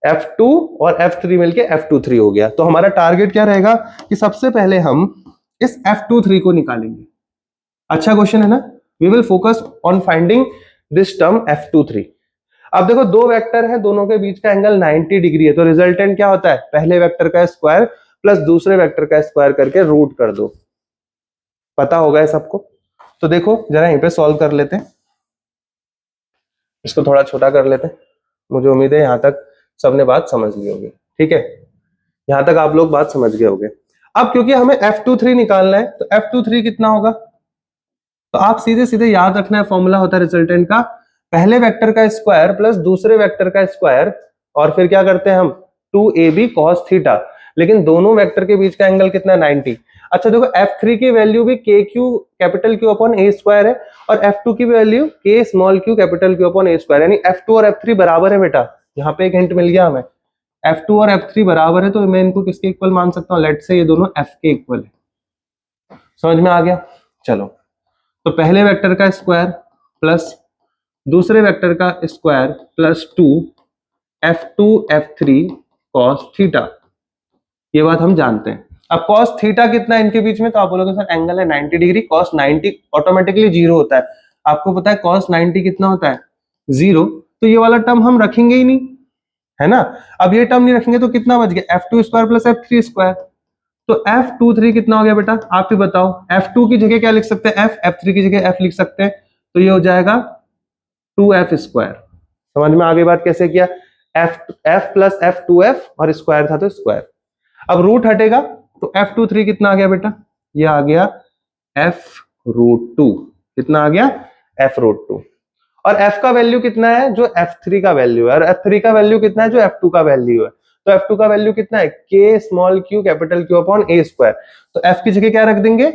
F2 और F3 मिलके F23 हो गया। तो हमारा टारगेट क्या रहेगा कि सबसे पहले हम इस F23 को निकालेंगे। अच्छा क्वेश्चन है ना, we will focus on finding this term F23। अब देखो दो वेक्टर है, दोनों के बीच का एंगल 90 डिग्री है, तो रिजल्टेंट क्या होता है, पहले वेक्टर का स्क्वायर प्लस दूसरे वेक्टर का स्क्वायर करके रूट कर दो, पता होगा है सबको। तो देखो जरा यहीं पे सॉल्व कर लेते हैं, इसको थोड़ा छोटा कर लेते हैं, मुझे उम्मीद है यहां तक सबने बात समझ ली होगी, ठीक है, यहां तक आप लोग बात समझ गए होंगे। अब क्योंकि हमें F23 निकालना है, तो F23 कितना होगा, तो आप सीधे सीधे याद रखना है, फॉर्मूला होता है रिजल्टेंट का, पहले वेक्टर का स्क्वायर प्लस दूसरे वेक्टर का स्क्वायर, और फिर क्या करते हैं हम 2ab cos थीटा, लेकिन दोनों वेक्टर के बीच का एंगल कितना है, 90। अच्छा देखो F3 की वैल्यू भी KQ capital Q upon A² है, और F2 की value K small q capital Q upon A², यानी F2 और F3 बराबर है बेटा, यहाँ पे एक हिंट मिल गया हमें, F2 और F3 बराबर है तो मैं इनको किसके इक्वल मान सकता हूँ, लेट से ये दोनों F के इक्वल है। समझ में आ गया? चलो, तो पहले वेक्टर का स्क्वायर प्लस दूसरे वेक्टर का square plus 2 F2 F3 cos theta, ये बात हम जानते हैं। अब cos थीटा कितना है इनके बीच में, तो आप बोलोगे सर एंगल है 90 डिग्री, cos 90 ऑटोमेटिकली जीरो होता है। आपको पता है cos 90 कितना होता है, जीरो, तो ये वाला टर्म हम रखेंगे ही नहीं, है ना। अब ये टर्म नहीं रखेंगे तो कितना बच गया, F2 square plus F3 square, तो F23 कितना हो गया बेटा, आप ही बताओ। F2 की जगह क्या लिख सकते हैं, F, F3 की जगह F लिख सकते हैं, तो ये हो जाएगा 2F स्क्वायर। समझ में आ गई बात कैसे किया, F प्लस F 2F और स्क्वायर था तो स्क्वायर। अब रूट हटेगा तो F23 कितना आ गया बेटा, ये आ गया F√2, कितना आ गया, F√2। और F का वैल्यू कितना है, जो F3 का वैल्यू है, और F3 का वैल्यू कितना है, जो F2 का वैल्यू है। तो F2 का वैल्यू कितना है, K small q capital Q upon A square. तो F की जगह क्या रख देंगे,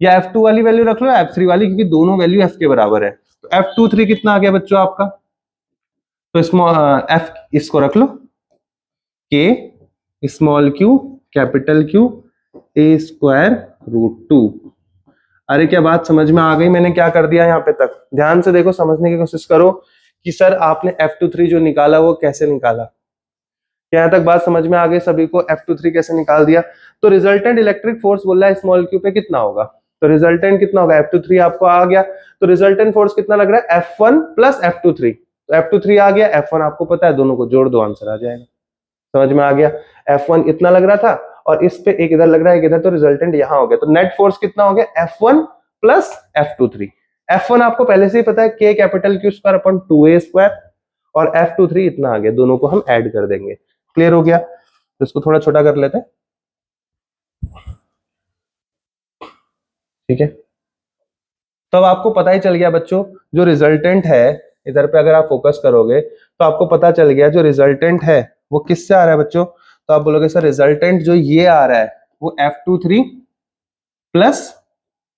या F2 वाली वैल्यू रख लो या F3 वाली, क्योंकि दोनों वैल्यू F के बराबर है। तो F23 कितना आ गया बच्चों आपका, तो F इसको रख लो, K small q capital Q A स्क्वायर√2। अरे क्या बात समझ में आ गई, मैंने क्या कर दिया यहाँ पे तक, ध्यान से देखो, समझने की कोशिश करो कि सर आपने F23 जो निकाला वो कैसे निकाला। यहाँ तक बात समझ में आ गई सभी को, F23 कैसे निकाल दिया। तो रिजल्टेंट इलेक्ट्रिक फोर्स बोल रहा है स्मॉल q पे कितना होगा, तो रिजल्टेंट कितना होगा, F23 आपको आ गया, तो रिजल्टेंट फोर्स कितना लग रहा है, F1 प्लस F23, तो F23 आ गया, F1 आपको पता है, दोनों को जोड़ दो आंसर आ जाएगा। समझ में आ गया, F1 इतना लग रहा था और इस पे एक इधर लग रहा है एक इधर, तो रिजल्टेंट यहां हो गया, तो नेट फोर्स कितना हो गया, F1 प्लस F23। F1 आपको पहले से ही पता है, K capital Q square upon 2A square, और F23 इतना आ गया, दोनों को हम ऐड कर देंगे। क्लियर हो गया, तो इसको थोड़ा छोटा कर लेते हैं, ठीक है। तो अब आपको पता ही चल गया बच्चों, जो रिजल्टेंट है, इधर पे अगर आप फोकस करोगे तो आपको पता चल गया जो रिजल्टेंट है वो किससे आ रहा है बच्चों, तो आप बोलोगे सर रिजल्टेंट जो ये आ रहा है वो F23 प्लस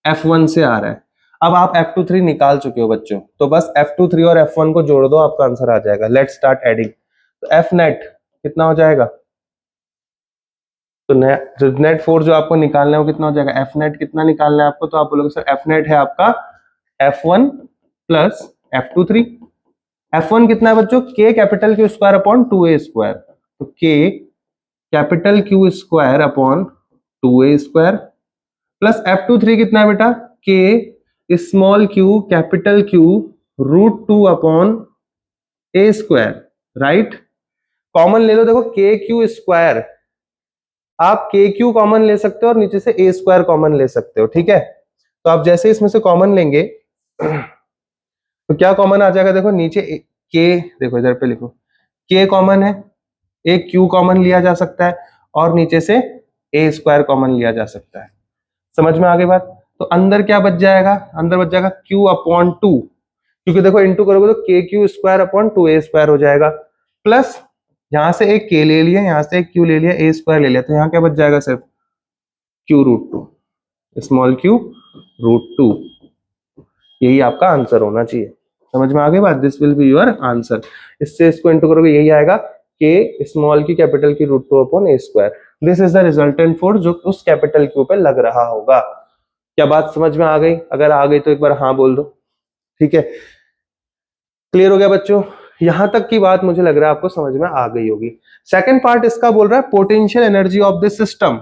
F1 से आ रहा है। अब आप F23 निकाल चुके हो बच्चों, तो बस F23 और F1 को जोड़ दो, आपका आंसर आ जाएगा। लेट्स स्टार्ट एडिंग, तो F नेट कितना हो जाएगा, तो नेट फोर्स जो आपको निकालना है वो कितना हो जाएगा, F नेट कितना निकालना है आपको, तो आप बोलोगे सर F नेट है आपका F1 प्लस F23। F1 कितना है बच्चों, K capital Q square upon 2A square, तो K capital Q square upon 2A square, plus F23 कितना है बेटा, K small q capital Q√2 upon A square, right. Common ले लो, देखो KQ स्क्वायर, आप KQ कॉमन ले सकते हो और नीचे से A स्क्वायर कॉमन ले सकते हो, ठीक है। तो आप जैसे इसमें से कॉमन लेंगे तो क्या कॉमन आ जाएगा, देखो नीचे K, देखो इधर पे लिखो, K कॉमन है, एक Q कॉमन लिया जा सकता है, और नीचे से A स्क्वायर कॉमन लिया जा सकता है। समझ में आ गई बात, तो अंदर क्या बच जाएगा, अंदर बच जाएगा Q अपॉन 2, क्योंकि देखो इंटू करोगे तो KQ square upon 2A square हो जाएगा, प्लस यहां से एक K ले लिया, यहां से एक Q ले लिया, A स्क्वायर ले लिया, तो यहाँ क्या बच जाएगा, सिर्फ Q√2, स्मॉल Q√2, यही आपका आंसर होना चाहिए। समझ में आ गई बात, this will be your answer. इससे इसको इंटू करोगे यही आएगा, K small Q capital Q√2 upon A square, this is the resultant force जो उस कैपिटल Q पे लग रहा होगा। क्या बात समझ में आ गई, अगर आ गई तो एक बार हाँ बोल दो, ठीक है। क्लियर हो गया बच्चों, यहां तक की बात मुझे लग रहा है आपको समझ में आ गई होगी। सेकंड पार्ट इसका बोल रहा है potential energy of this system,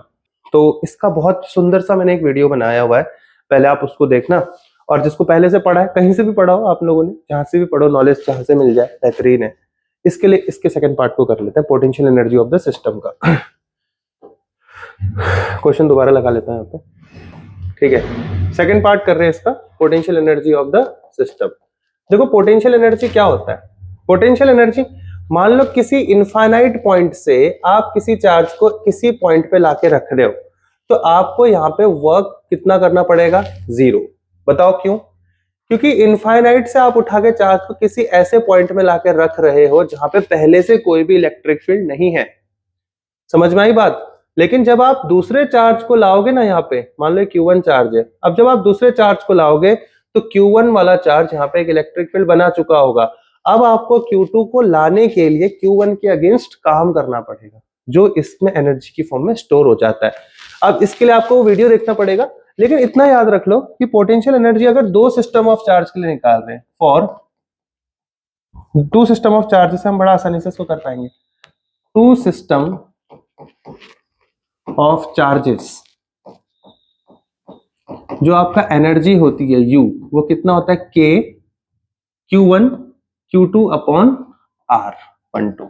तो इसका बहुत सुंदर सा मैंने एक वीडियो बनाया हुआ है, पहले आप उसको देखना, और जिसको पहले से पढ़ा है, कहीं से भी पढ़ा हो आप लोगों ने, जहां से भी पढ़ो, नॉलेज जहां से मिल जाए बेहतरीन है। इसके लिए इसके सेकंड पार्ट को कर लेते हैं, potential energy of the system का। क्वेश्चन दोबारा लगा लेता है यहाँ पे, ठीक है। सेकंड पार्ट कर रहे हैं इसका, potential energy of the system. देखो पोटेंशियल एनर्जी क्या होता है, पोटेंशियल एनर्जी, मान लो किसी इनफाइनाइट पॉइंट से आप किसी चार्ज को किसी पॉइंट पे लाके रख रहे हो, तो आपको यहाँ पे वर्क कितना करना पड़ेगा, 0। बताओ क्यों, क्योंकि इनफाइनाइट से आप उठा के चार्ज को किसी ऐसे पॉइंट में लाके रख रहे हो जहां पे पहले से कोई भी इलेक्ट्रिक फील्ड नहीं है। समझ में आई बात। लेकिन जब आप दूसरे चार्ज को लाओगे ना, यहाँ पे मान लो Q1 चार्ज है, अब जब आप दूसरे चार्ज को लाओगे तो Q1 वाला चार्ज यहाँ पे एक इलेक्ट्रिक फील्ड बना चुका होगा। अब आपको Q2 को लाने के लिए Q1 के अगेंस्ट काम करना पड़ेगा, जो इसमें एनर्जी की फॉर्म में स्टोर हो जाता है। अब इसके लिए आपको वीडियो देखना पड़ेगा, लेकिन इतना याद रख लो कि पोटेंशियल एनर्जी अगर दो सिस्टम ऑफ चार्ज के लिए निकाल रहे हैं, for two system of charge, से हम बड़ा आसानी से इसको कर पाएंगे। टू सिस्टम ऑफ चार्जेस, जो आपका एनर्जी होती है U, वो कितना होता है K Q1 Q2 upon R12।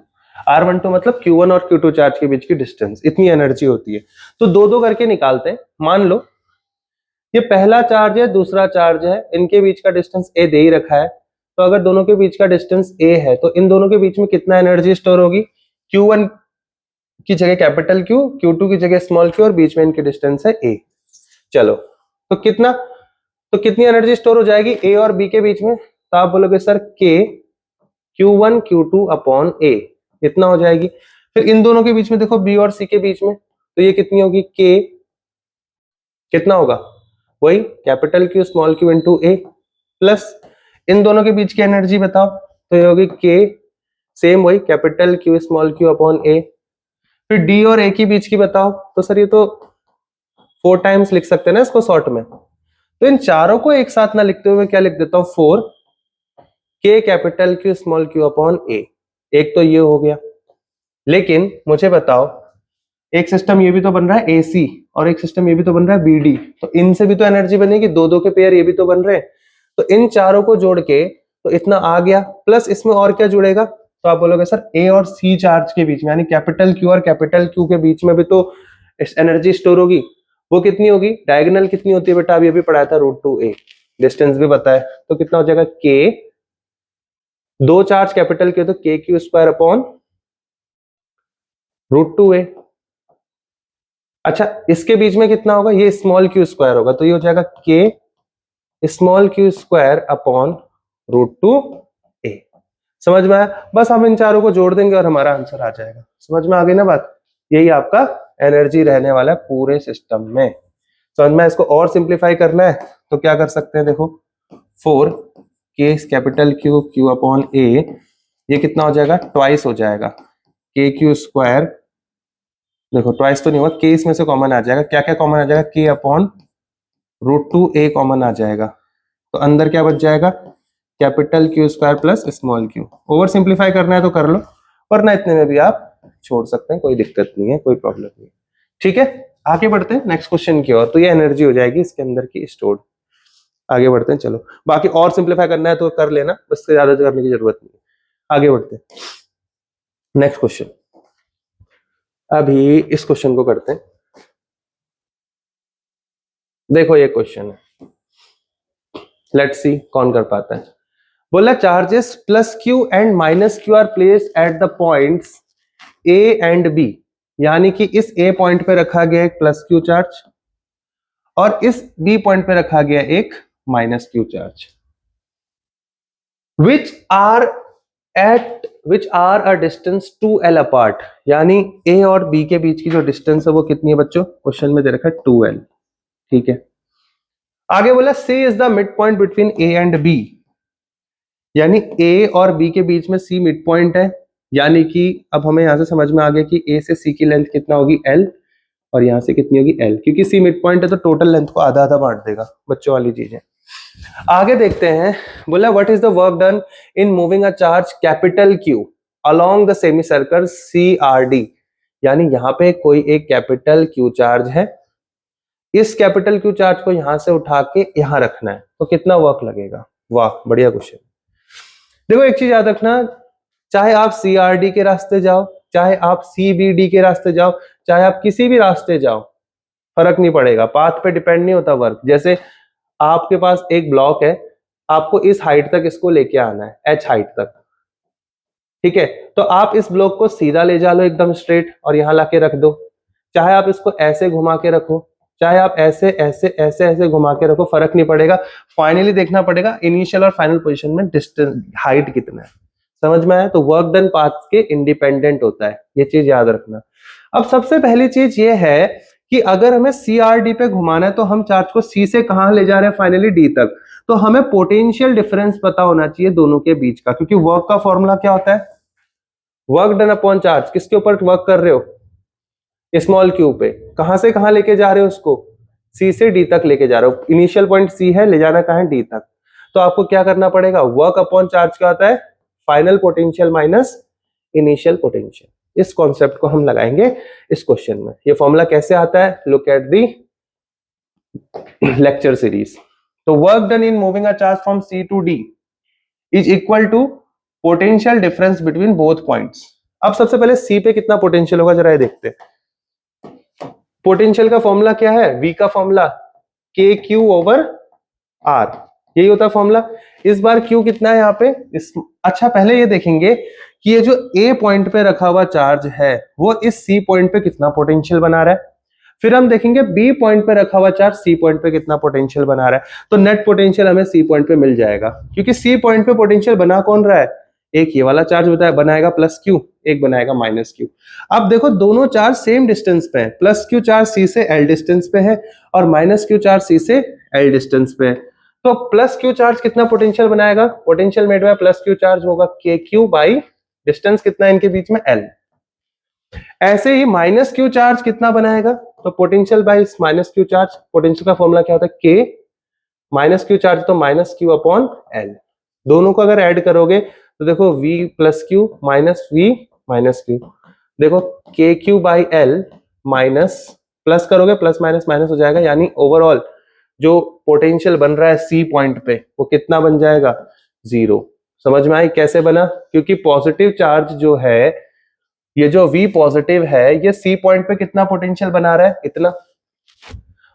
R12 मतलब Q1 और Q2 चार्ज के बीच की डिस्टेंस, इतनी एनर्जी होती है। तो दो दो करके निकालते हैं। मान लो ये पहला चार्ज है, दूसरा चार्ज है, इनके बीच का डिस्टेंस A दे ही रखा है। तो अगर दोनों के बीच का डिस्टेंस A है तो इन दोनों के बीच में कितना एनर्जी स्टोर होगी? Q1 की जगह कैपिटल Q, Q2 की जगह स्मॉल q, और बीच में इनके डिस्टेंस है A। चलो, तो कितनी एनर्जी स्टोर हो जाएगी A और B के बीच में? तो आप बोलोगे sir K Q1 Q2 upon A, इतना हो जाएगी। फिर इन दोनों के बीच में देखो B और C के बीच में, तो ये कितनी होगी? K कितना होगा? वही capital Q small q into A, plus इन दोनों के बीच की एनर्जी बताओ, तो ये होगी K सेम वही capital Q small q upon A। फिर D और A के बीच की बताओ, तो सर ये तो 4 टाइम्स लिख सकते हैं ना इसको शॉर्ट में। तो इन चारों को एक साथ ना लिखते हुए क्या लिख देता हूं? 4 K capital Q small q upon A। एक तो ये हो गया, लेकिन मुझे बताओ एक सिस्टम ये भी तो बन रहा है AC, और एक सिस्टम ये भी तो बन रहा है BD, तो इनसे भी तो एनर्जी बनेगी, दो दो के पेयर ये भी तो बन रहे हैं। तो इन चारों को जोड़ के तो इतना आ गया, प्लस इसमें और क्या जुड़ेगा? तो आप बोलोगे सर A और C चार्ज के बीच में, यानी कैपिटल Q और कैपिटल Q के बीच में भी तो एनर्जी स्टोर होगी। वो कितनी होगी? डायगोनल कितनी होती है बेटा? अभी अभी पढ़ाया था √2a, डिस्टेंस भी पता है। तो कितना हो जाएगा? K, दो चार्ज कैपिटल Q तो KQ स्क्वायर अपॉन √2a। अच्छा, इसके बीच में कितना होगा? ये स्मॉल q स्क्वायर होगा, तो ये हो जाएगा K small q square upon √2a। समझ में आया? बस हम इन चारों को जोड़ देंगे और हमारा आंसर आ जाएगा। समझ में आ गई ना बात? यही आपका एनर्जी रहने वाला है पूरे सिस्टम में। समझ में? इसको और सिंप्लीफाई करना है तो क्या कर सकते हैं? देखो 4 K capital Q Q upon A, ये कितना हो जाएगा? ट्वाइस हो जाएगा KQ स्क्वायर। देखो ट्वाइस तो नहीं हुआ, K इसमें से कॉमन आ जाएगा। क्या क्या कॉमन आ जाएगा? K अपॉन √2a कॉमन आ जाएगा, तो अंदर क्या बच जाएगा? Capital Q square plus small q। Over simplify करना है तो कर लो, वरना इतने में भी आप छोड़ सकते हैं, कोई दिक्कत नहीं है, कोई प्रॉब्लम नहीं। ठीक है, आगे बढ़ते हैं नेक्स्ट क्वेश्चन की ओर। तो ये एनर्जी हो जाएगी इसके अंदर की स्टोर्ड। आगे बढ़ते हैं, चलो बाकी और सिंप्लीफाई करना है तो कर लेना, बस ज्यादा करने की जरूरत नहीं है। आगे बढ़ते हैं नेक्स्ट क्वेश्चन। अभी इस क्वेश्चन को करते हैं। देखो ये क्वेश्चन है, लेट्स सी कौन कर पाता है। बोला charges plus Q and minus Q are placed at the points A and B, यानी कि इस A पॉइंट पे रखा गया एक प्लस Q चार्ज और इस B पॉइंट पे रखा गया एक minus Q charge, which are a distance 2L apart। यानी A और B के बीच की जो डिस्टेंस है वो कितनी है बच्चों? क्वेश्चन में दे रखा है 2L। ठीक है, आगे बोला C is the mid point between A and B, यानी A और B के बीच में C मिड पॉइंट है। यानी कि अब हमें यहां से समझ में आ गया कि A से C की लेंथ कितना होगी? L, और यहां से कितनी होगी? L, क्योंकि C मिड पॉइंट है तो टोटल लेंथ को आधा आधा बांट देगा, बच्चों वाली चीज है। आगे देखते हैं, बोला what is the work done in moving a charge capital Q along the semi circle CRD। यानी यहाँ पे कोई एक कैपिटल Q चार्ज है, इस कैपिटल Q चार्ज को यहां से उठा के यहां रखना है, तो कितना वर्क लगेगा? वाह बढ़िया क्वेश्चन। देखो एक चीज याद रखना, चाहे आप CRD के रास्ते जाओ, चाहे आप CBD के रास्ते जाओ, चाहे आप किसी भी रास्ते जाओ, फर्क नहीं पड़ेगा, पाथ पे डिपेंड नहीं होता वर्क। जैसे आपके पास एक ब्लॉक है, आपको इस हाइट तक इसको लेके आना है, H हाइट तक, ठीक है, तो आप इस ब्लॉक को सीधा ले जा लो एकदम स्ट्रेट और यहां लाके रख दो, चाहे आप इसको ऐसे घुमा के रखो, चाहे आप ऐसे ऐसे ऐसे ऐसे घुमा के रखो, फर्क नहीं पड़ेगा। फाइनली देखना पड़ेगा इनिशियल और फाइनल पोजीशन में डिस्टेंस हाइट कितना है। समझ में आया? तो वर्क डन पाथ के इंडिपेंडेंट होता है, ये चीज याद रखना। अब सबसे पहली चीज ये है कि अगर हमें CRD पे घुमाना है तो हम चार्ज को C से कहां ले जा रहे हैं? फाइनली D तक। तो हमें पोटेंशियल डिफरेंस पता होना चाहिए दोनों के बीच का, क्योंकि वर्क का फॉर्मूला क्या होता है, वर्क डन अपॉन चार्ज। किसके ऊपर वर्क कर रहे हो, स्मॉल क्यू पे। कहां से कहां लेके जा रहे हो उसको, सी से डी तक लेके जा रहे हो। इनिशियल पॉइंट सी है, ले जाना कहां है, डी तक। तो आपको क्या करना पड़ेगा, वर्क अपॉन चार्ज क्या होता है, final potential minus initial potential. इस कॉन्सेप्ट को हम लगाएंगे इस क्वेश्चन में। ये फॉर्मूला कैसे आता है, look at the lecture series. तो work done in moving a charge from C to D is equal to potential difference between both points. अब सबसे पहले सी पे कितना पोटेंशियल होगा जरा ये देखते हैं। पोटेंशियल का फॉर्मूला क्या है, V का फॉर्मूला के क्यू ओवर आर, यही होता है फॉर्मूला। इस बार Q कितना है यहाँ पे अच्छा पहले ये देखेंगे कि ये जो A पॉइंट पे रखा हुआ चार्ज है वो इस C पॉइंट पे कितना पोटेंशियल बना रहा है। फिर हम देखेंगे B पॉइंट पे रखा हुआ चार्ज C पॉइंट पे कितना पोटेंशियल बना रहा है। तो नेट पोटेंशियल हमें C पॉइंट पे मिल जाएगा, क्योंकि C पॉइंट पे पोटेंशियल बना कौन रहा है, एक ये वाला चार्ज होता है बनाएगा प्लस Q, एक बनाएगा माइनस Q। अब देखो दोनों चार्ज सेम डिस्टेंस पे है, प्लस Q चार्ज C से L डिस्टेंस पे है और माइनस Q चार्ज C से L डिस्टेंस पे है। तो प्लस Q चार्ज कितना पोटेंशियल बनाएगा, potential made by plus Q charge होगा KQ बाई डिस्टेंस कितना है इनके बीच में L। ऐसे ही माइनस Q चार्ज कितना बनाएगा, तो potential by minus Q charge, potential का फॉर्मूला क्या होता है K माइनस Q चार्ज तो माइनस Q अपॉन L। दोनों को अगर ऐड करोगे तो देखो V plus Q minus V minus Q, देखो KQ by L minus, plus करोगे प्लस माइनस माइनस हो जाएगा, यानी ओवरऑल जो पोटेंशियल बन रहा है C पॉइंट पे वो कितना बन जाएगा, 0। समझ में आई कैसे बना, क्योंकि पॉजिटिव चार्ज जो है, ये जो V पॉजिटिव है ये C पॉइंट पे कितना पोटेंशियल बना रहा है, इतना,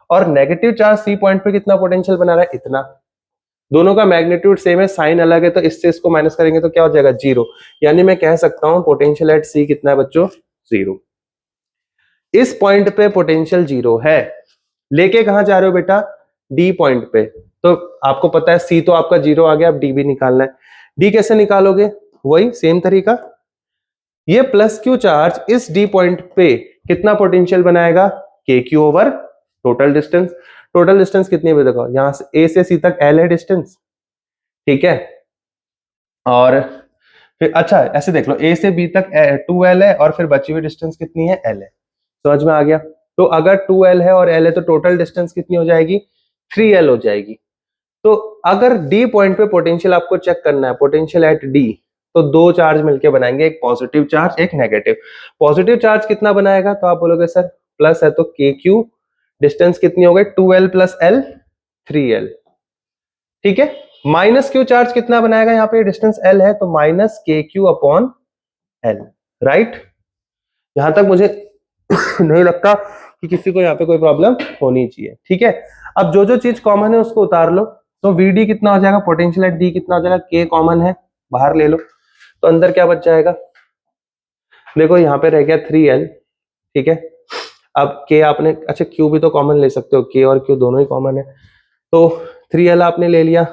और नेगेटिव चार्ज C पॉइंट पे कितना पोटेंशियल बना रहा है, इतना। दोनों का मैग्नीट्यूड सेम है, साइन अलग है, तो इससे इसको माइनस करेंगे तो क्या हो जाएगा, 0। यानी मैं कह सकता हूं पोटेंशियल एट C कितना है बच्चों, 0। इस पॉइंट पे पोटेंशियल 0 है, लेके कहां जा रहे हो बेटा, D पॉइंट पे। तो आपको पता है C तो आपका 0 आ गया, अब D भी निकालना है। D कैसे निकालोगे, वही सेम तरीका, ये प्लस Q चार्ज इस D पॉइंट पे कितना पोटेंशियल बनाएगा, KQ over total distance. Total distance कितनी है देखो, यहां से A से C तक L है डिस्टेंस, ठीक है। और फिर अच्छा ऐसे देख लो, A से B तक 2L है और फिर बची हुई डिस्टेंस कितनी है, L है। समझ में आ गया। तो अगर 2L है और L है तो टोटल डिस्टेंस कितनी हो जाएगी, 3L हो जाएगी। तो अगर D पॉइंट पे पोटेंशियल आपको चेक करना है, पोटेंशियल एट D, तो दो चार्ज मिलके बनाएंगे, एक पॉजिटिव चार्ज एक नेगेटिव। पॉजिटिव चार्ज कितना बनाएगा, तो आप बोलोगे सर प्लस है तो KQ, डिस्टेंस कितनी हो गई 2L प्लस L 3L, ठीक है। माइनस Q चार्ज कितना बनाएगा, यहाँ पे डिस्टेंस L है तो minus KQ upon L, right. यहां तक मुझे नहीं लगता कि किसी को यहाँ पे कोई प्रॉब्लम होनी चाहिए, ठीक है। अब जो जो चीज कॉमन है उसको उतार लो, तो VD कितना हो जाएगा, पोटेंशियल एट D कितना हो जाएगा, K कॉमन है बाहर ले लो, तो अंदर क्या बच जाएगा, देखो यहाँ पे रह गया 3L, ठीक है। अब K आपने, अच्छा Q भी तो कॉमन ले सकते हो, K और Q दोनों ही कॉमन है, तो 3L आपने ले लिया,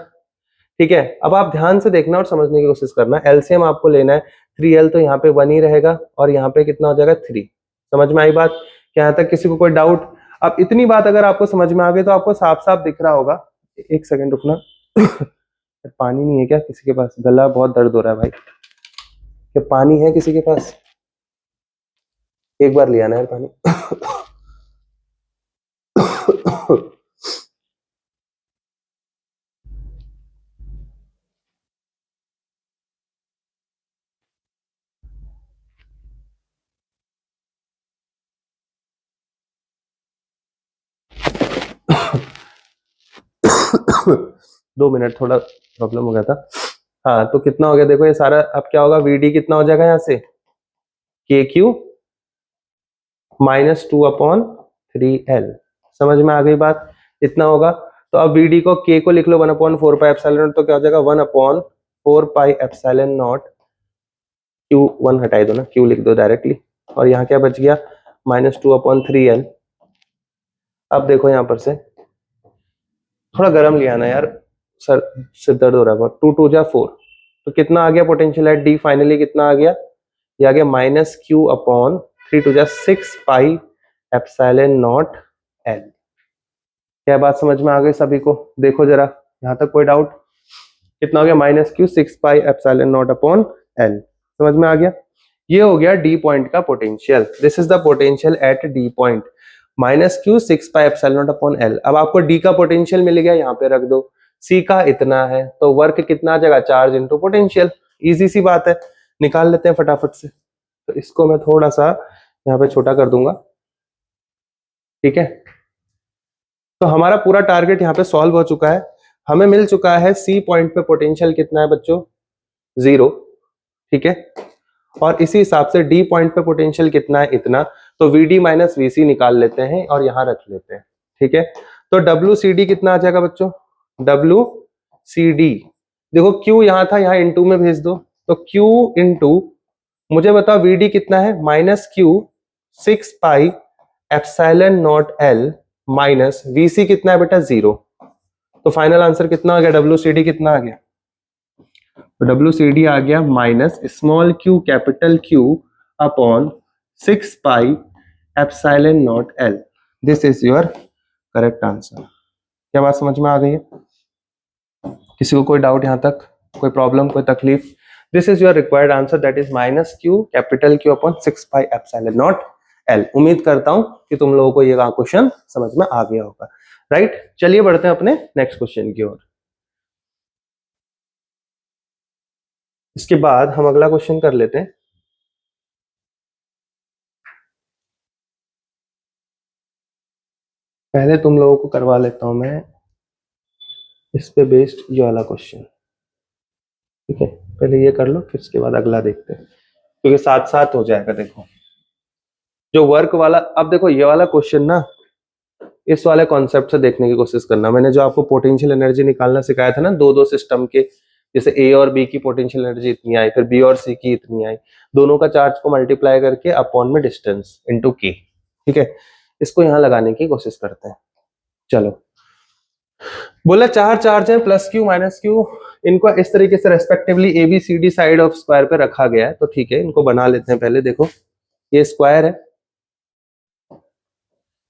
ठीक है। अब आप ध्यान से देखना और समझने की कोशिश करना, एलसीएम आपको लेना है, 3L तो यहाँ पे 1 ही रहेगा और यहाँ पे कितना हो जाएगा 3। समझ में आई बात, क्या यहाँ तक किसी को कोई डाउट। अब इतनी बात अगर आपको समझ में आ गई तो आपको साफ साफ दिख रहा होगा, एक सेकंड रुकना पानी नहीं है क्या किसी के पास, गला बहुत दर्द हो रहा है भाई, क्या पानी है किसी के पास, एक बार ले आना है पानी दो मिनट, थोड़ा प्रॉब्लम हो गया था। हाँ तो कितना हो गया देखो ये सारा, अब क्या होगा, VD कितना हो जाएगा यहाँ से, KQ माइनस 2 अपॉन 3L। समझ में आ गई बात, इतना होगा। तो अब VD को, K को लिख लो 1 अपॉन 4 पाई एप्सिलॉन नॉट, तो क्या हो जाएगा 1 upon 4 pi epsilon not, Q 1 हटाई दो ना, Q लिख दो डायरेक्टली, और यहाँ क्या बच गया माइनस 2 अपॉन 3L। अब देखो यहाँ पर से थोड़ा गर्म लिया ना यार, सर सिर दर्द हो रहा है बहुत, 2 2 जा 4, तो कितना आ गया पोटेंशियल एट D, फाइनली कितना आ गया, ये आ गया माइनस Q अपॉन 3 2 जा 6 पाई एप्सिलॉन नॉट L। क्या बात समझ में आ गई सभी को, देखो जरा यहाँ तक कोई डाउट? कितना हो गया? Minus Q 6πε0/L। समझ में आ गया? ये हो गया डी पॉइंट का potential. This is the potential at D point, minus Q 6πε0/L। अब आपको डी का पोटेंशियल मिल गया, यहाँ पे रख दो। सी का इतना है तो वर्क कितना आ जाएगा? Charge into potential. इजी सी बात है, निकाल लेते हैं फटाफट से। तो इसको मैं थोड़ा सा यहाँ पे छोटा कर दूंगा, ठीक है। तो हमारा पूरा टारगेट यहाँ पे सॉल्व हो चुका है। हमें मिल चुका है सी पॉइंट पे पोटेंशियल कितना है बच्चों? 0, ठीक है। और इसी हिसाब से डी पॉइंट पे पोटेंशियल कितना है? इतना। तो VD माइनस VC निकाल लेते हैं और यहां रख लेते हैं, ठीक है। तो WCD कितना आ जाएगा बच्चों? WCD देखो Q यहां था, यहां इंटू में भेज दो। तो Q इंटू, मुझे बताओ VD कितना है? Minus Q 6πε0L minus VC कितना है बेटा? 0। तो फाइनल आंसर कितना आ गया? WCD कितना आ गया? तो WCD आ गया minus small q capital Q upon 6πε0L। This is your correct answer. क्या बात समझ में आ गई है? किसी को कोई डाउट यहाँ तक? कोई प्रॉब्लम, कोई तकलीफ? This is your required answer, that is minus q capital Q upon 6πε0L। उम्मीद करता हूं कि तुम लोगों को ये क्वेश्चन समझ में आ गया होगा, राइट। चलिए बढ़ते हैं अपने नेक्स्ट क्वेश्चन की ओर। इसके बाद हम अगला क्वेश्चन कर लेते हैं। पहले तुम लोगों को करवा लेता हूं मैं इस पे बेस्ड ये वाला क्वेश्चन, ठीक है। पहले ये कर लो, फिर इसके बाद अगला देखते हैं, क्योंकि साथ साथ हो जाएगा। देखो जो वर्क वाला, अब देखो ये वाला क्वेश्चन ना, इस वाले कॉन्सेप्ट से देखने की कोशिश करना। मैंने जो आपको पोटेंशियल एनर्जी निकालना सिखाया था ना, दो सिस्टम के, जैसे ए और बी की पोटेंशियल एनर्जी इतनी आई, फिर बी और सी की इतनी आई, दोनों का चार्ज को मल्टीप्लाई करके अपॉन में डिस्टेंस इनटू के, ठीक है। इसको यहां लगाने की कोशिश करते हैं। चलो, बोला 4 चार्ज है, प्लस क्यू माइनस क्यू, इनको इस तरीके से respectively ABCD side of square पे रखा गया है। तो ठीक है, इनको बना लेते हैं। पहले देखो ये स्क्वायर है,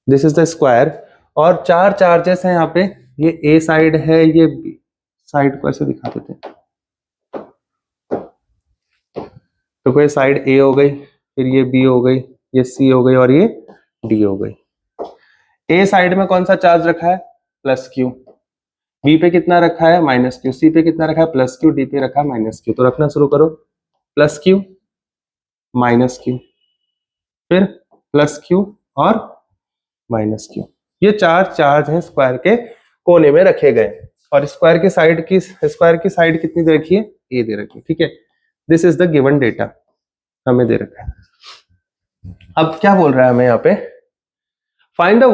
दिस इज द स्क्वायर, और 4 चार्जेस हैं यहाँ पे। ये ए साइड है, ये बी साइड को ऐसे दिखा देते हैं। तो कोई साइड ए हो गई, फिर ये बी हो गई, ये सी हो गई और ये डी हो गई। ए साइड में कौन सा चार्ज रखा है? Plus Q. बी पे कितना रखा है? Minus Q. सी पे कितना रखा है? Plus Q. डी पे रखा है माइनस क्यू। तो रखना शुरू करो, प्लस क्यू माइनस क्यू, फिर प्लस क्यू और माइनस क्यू। ये 4 चार्ज हैं स्क्वायर के कोने में रखे गए, और स्क्वायर की साइड कितनी दे रखी है? ए दे रखी है, ठीक है। This is the given data हमें दे रखा है। अब क्या बोल रहा है हमें यहाँ पे? Find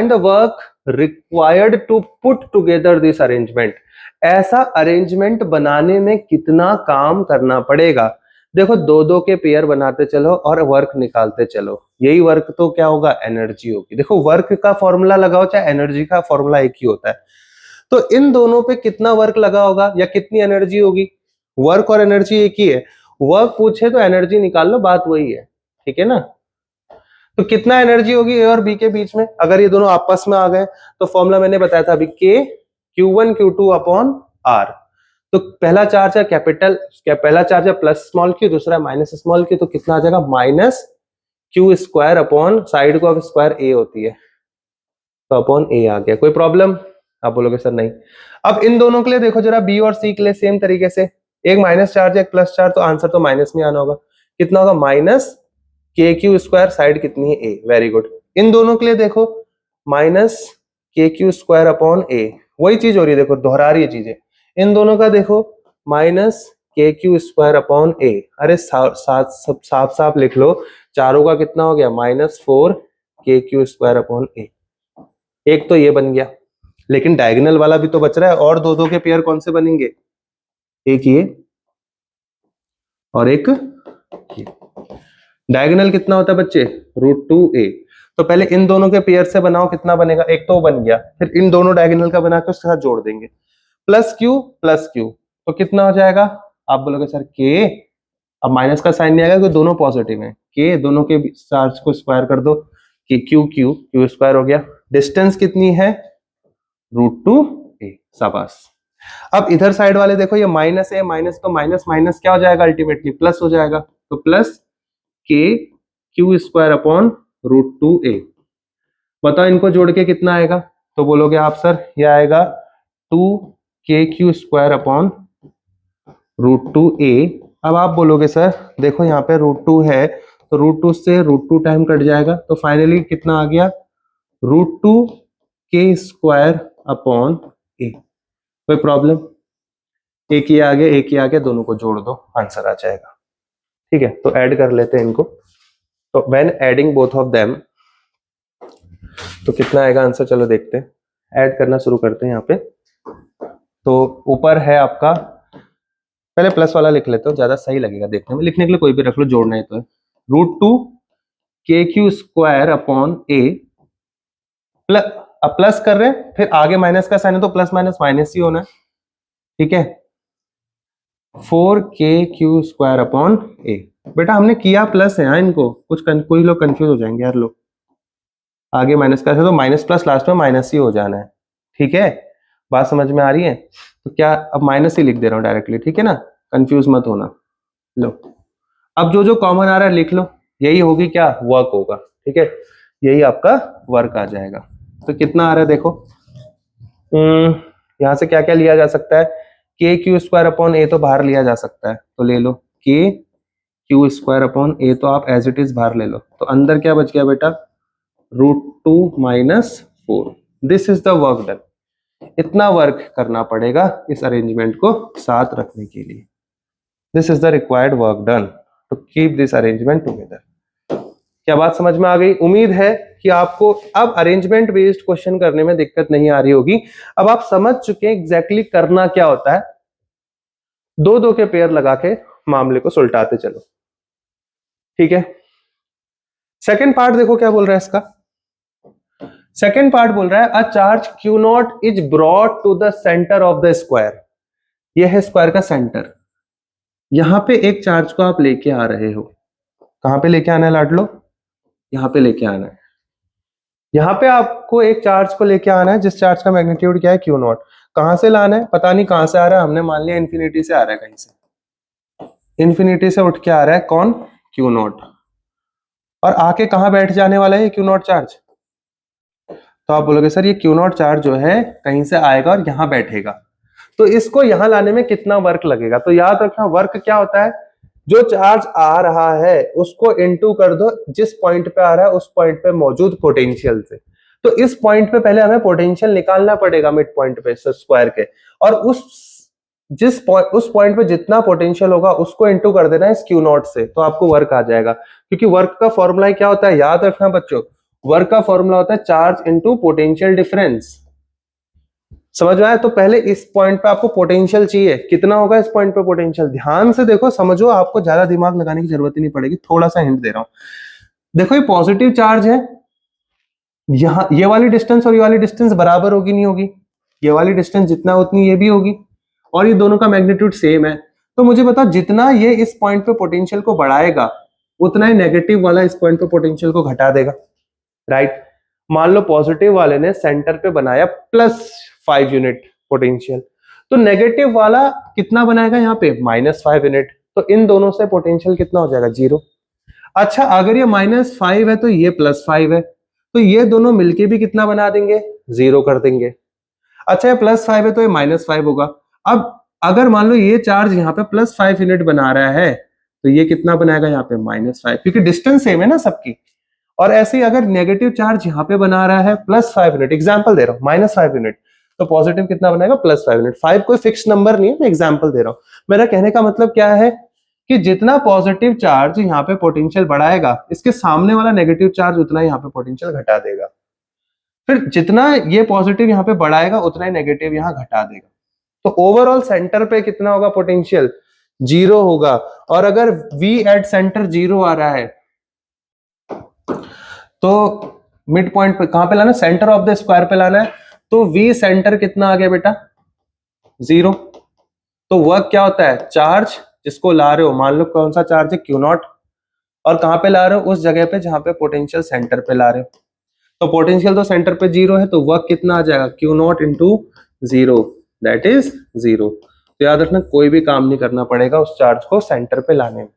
the work required to put together this arrangement. ऐसा अरेंजमेंट बनाने में कितना काम करना पड़ेगा? देखो, दो के पेयर बनाते चलो और वर्क निकालते चलो। यही वर्क तो क्या होगा? एनर्जी होगी। देखो, वर्क का फॉर्मूला लगाओ चाहे एनर्जी का फॉर्मूला एक ही होता है। तो इन दोनों पे कितना वर्क लगा होगा या कितनी एनर्जी होगी? वर्क और एनर्जी एक ही है। वर्क पूछे तो एनर्जी निकाल लो, बात वही है, ठीक है ना। तो कितना एनर्जी होगी ए और बी के बीच में? अगर ये दोनों आपस में आ गए तो फॉर्मूला मैंने बताया था अभी, के Q1 Q2 अपॉन R। तो पहला चार्ज है कैपिटल, पहला चार्ज है प्लस स्मॉल क्यू, दूसरा है माइनस स्मॉल क्यू। तो कितना आ जाएगा? Minus Q square upon, side को अब स्क्वायर ए होती है तो अपॉन ए आ गया। कोई प्रॉब्लम? आप बोलोगे सर नहीं। अब इन दोनों के लिए देखो जरा, बी और सी के लिए सेम तरीके से, एक माइनस चार्ज है एक प्लस चार्ज, तो आंसर तो माइनस में आना होगा। कितना होगा? माइनस के क्यू स्क्वायर, साइड कितनी है? ए। Very good. इन दोनों के लिए देखो, माइनस के क्यू स्क्वायर अपॉन ए, वही चीज हो रही है, देखो दोहरा रही है चीजें। इन दोनों का देखो, माइनस के क्यू स्क्वायर अपॉन ए। अरे साफ साफ लिख लो, चारों का कितना हो गया? माइनस 4 के क्यू स्क्वायर अपॉन ए। एक तो ये बन गया, लेकिन डायगोनल वाला भी तो बच रहा है, और दो के पेयर कौन से बनेंगे? एक ये और एक ये। डायगोनल कितना होता है बच्चे? √2a। तो पहले इन दोनों के पेयर से बनाओ, कितना बनेगा? एक तो बन गया, फिर इन दोनों डायगोनल का बना के उसके साथ जोड़ देंगे, प्लस क्यू, तो कितना हो जाएगा? आप बोलोगे सर के, अब माइनस का साइन नहीं आएगा क्योंकि दोनों पॉजिटिव हैं। के, दोनों के चार्ज को स्क्वायर कर दो, कि क्यू स्क्वायर हो गया। डिस्टेंस कितनी है? √2a। ए। शाबाश। अब इधर साइड वाले देखो, ये माइनस ए माइनस, तो माइनस माइनस क्या हो जाएगा, अल्टीमेटली प्लस हो जाएगा। तो plus k Q square upon root two a. बताओ इनको जोड़ के कितना आएगा, तो बोलोगे आप सर ये आएगा 2k square upon root two a. अब आप बोलोगे सर देखो यहाँ पे रूट टू है, तो रूट टू से रूट टू टाइम कट जाएगा, तो फाइनली कितना आ गया, रूट टू के स्क्वायर अपॉन ए। कोई प्रॉब्लम, एक ही आगे एक ही आगे, दोनों को जोड़ दो, आंसर आ जाएगा। ठीक है, तो ऐड कर लेते हैं इनको। तो when adding both of them, तो कितना आएगा आंसर, चलो देखते हैं। ऐड करना शुरू करते हैं यहाँ पे। तो ऊपर है आपका, पहले प्लस वाला लिख लेते हो, ज्यादा सही लगेगा देखने में, लिखने के लिए कोई भी रख लो, जोड़ना है तो root two K Q square upon ए। प्लस कर रहे हैं, फिर आगे माइनस का साइन है तो प्लस माइनस माइनस ही होना है। ठीक है, 4k स्क्वायर अपॉन ए। बेटा हमने किया प्लस है, इनको कोई लोग कंफ्यूज हो जाएंगे यार, लोग आगे माइनस का है तो माइनस प्लस लास्ट में माइनस ही हो जाना है। ठीक है, बात समझ में आ रही है, तो क्या अब माइनस ही लिख दे रहा हूं डायरेक्टली, ठीक है ना, कंफ्यूज मत होना। लो अब जो जो कॉमन आ रहा है लिख लो, यही होगी क्या, वर्क होगा। ठीक है, यही आपका वर्क आ जाएगा। तो कितना आ रहा है देखो, यहां से क्या क्या लिया जा सकता है, के क्यू स्क्वायर अपॉन ए तो बाहर लिया जा सकता है, तो ले लो के क्यू स्क्वायर अपॉन ए, तो आप एज इट इज बाहर ले लो, तो अंदर क्या बच गया बेटा, root two minus 4। This is the work done. इतना वर्क करना पड़ेगा इस अरेंजमेंट को साथ रखने के लिए। This is the required work done to keep this arrangement together. क्या बात समझ में आ गई? उम्मीद है कि आपको अब अरेंजमेंट बेस्ड क्वेश्चन करने में दिक्कत नहीं आ रही होगी। अब आप समझ चुके हैं एग्जैक्टली करना क्या होता है। दो दो के पेयर लगा के मामले को सुलटाते चलो। ठीक है, सेकेंड पार्ट देखो क्या बोल रहा है इसका। सेकेंड पार्ट बोल रहा है a charge Q naught is brought to the centre of the square. यह है स्क्वायर का सेंटर। यहां पे एक चार्ज को आप लेके आ रहे हो, कहां पे लेके आना है लाडलो, यहां पे लेके आना है। यहां पे आपको एक चार्ज को लेके आना है जिस चार्ज का मैग्नीट्यूड क्या है, क्यू नॉट। कहां से लाना है पता नहीं, कहां से आ रहा है, हमने मान लिया इन्फिनिटी से आ रहा है, कहीं से इन्फिनिटी से उठ के आ रहा है कौन, क्यू नॉट। और आके कहां बैठ जाने वाला है क्यू नॉट चार्ज, तो आप बोलोगे सर ये क्यू नॉट चार्ज जो है कहीं से आएगा और यहां बैठेगा, तो इसको यहां लाने में कितना वर्क लगेगा। तो याद रखना वर्क क्या होता है, जो चार्ज आ रहा है उसको इनटू कर दो जिस पॉइंट पे आ रहा है उस पॉइंट पे मौजूद पोटेंशियल से। तो इस पॉइंट पे पहले हमें पोटेंशियल निकालना पड़ेगा मिड पॉइंट पे स्क्वायर के, और उस पॉइंट पे जितना पोटेंशियल होगा उसको इनटू कर देना है इस क्यू नॉट से, तो आपको वर्क आ जाएगा। क्योंकि वर्क का फॉर्मूला क्या होता है, याद रखना बच्चों, वर्क का फॉर्मूला होता है चार्ज इनटू पोटेंशियल डिफरेंस। समझ में आया? तो पहले इस पॉइंट पे आपको पोटेंशियल चाहिए, कितना होगा इस पॉइंट पे पोटेंशियल, ध्यान से देखो समझो, आपको ज्यादा दिमाग लगाने की जरूरत ही नहीं पड़ेगी, थोड़ा सा हिंट दे रहा हूं। देखो ये पॉजिटिव चार्ज है, यहां ये वाली डिस्टेंस और ये वाली डिस्टेंस बराबर होगी नहीं होगी, ये वाली डिस्टेंस जितना उतनी ये भी होगी, और ये दोनों का मैग्नीट्यूड सेम है। तो मुझे बताओ जितना ये इस पॉइंट पे पोटेंशियल को बढ़ाएगा उतना ही नेगेटिव वाला इस पॉइंट पे पोटेंशियल को घटा देगा, राइट। मान लो पॉजिटिव वाले ने सेंटर पे बनाया +5 यूनिट पोटेंशियल, तो नेगेटिव वाला कितना बनाएगा यहाँ पे, -5 यूनिट, तो इन दोनों से पोटेंशियल कितना हो जाएगा, 0। अच्छा अगर ये -5 है तो ये +5 है, तो ये दोनों मिलके भी कितना बना देंगे, 0 कर देंगे। अच्छा ये +5 है तो ये -5 होगा। अब अगर मान लो ये चार्ज यहाँ पे +5 यूनिट बना रहा है तो ये कितना बनाएगा यहाँ पे, -5, क्योंकि डिस्टेंस सेम है ना सबकी। और ऐसे ही अगर नेगेटिव चार्ज यहाँ पे बना रहा है +5 यूनिट, एग्जाम्पल दे रहा हूँ, -5 यूनिट, तो पॉजिटिव कितना बनाएगा, +5 यूनिट। 5 कोई फिक्स नंबर नहीं है, मैं एग्जाम्पल दे रहा हूँ। मेरा कहने का मतलब क्या है कि जितना पॉजिटिव चार्ज यहाँ पे पोटेंशियल बढ़ाएगा, इसके सामने वाला नेगेटिव चार्ज उतना यहाँ पे पोटेंशियल घटा देगा। फिर जितना ये पॉजिटिव यहाँ पे बढ़ाएगा उतना ही नेगेटिव यहाँ घटा देगा। तो ओवरऑल सेंटर पे कितना होगा पोटेंशियल, 0 होगा। और अगर V एट सेंटर 0 आ रहा है तो मिड पॉइंट पे कहां पे लाना है, सेंटर ऑफ द स्क्वायर पे लाना है, तो V सेंटर कितना आ गया बेटा, 0। तो वर्क क्या होता है, चार्ज जिसको ला रहे हो, मान लो कौन सा चार्ज है, क्यू नॉट, और कहां पे ला रहे हो, उस जगह पे जहां पे पोटेंशियल सेंटर पे ला रहे हो। तो पोटेंशियल तो सेंटर पे 0 है, तो वर्क कितना आ जाएगा, Q not into zero, that is zero. तो याद रखना कोई भी काम नहीं करना पड़ेगा उस चार्ज को सेंटर पे लाने में।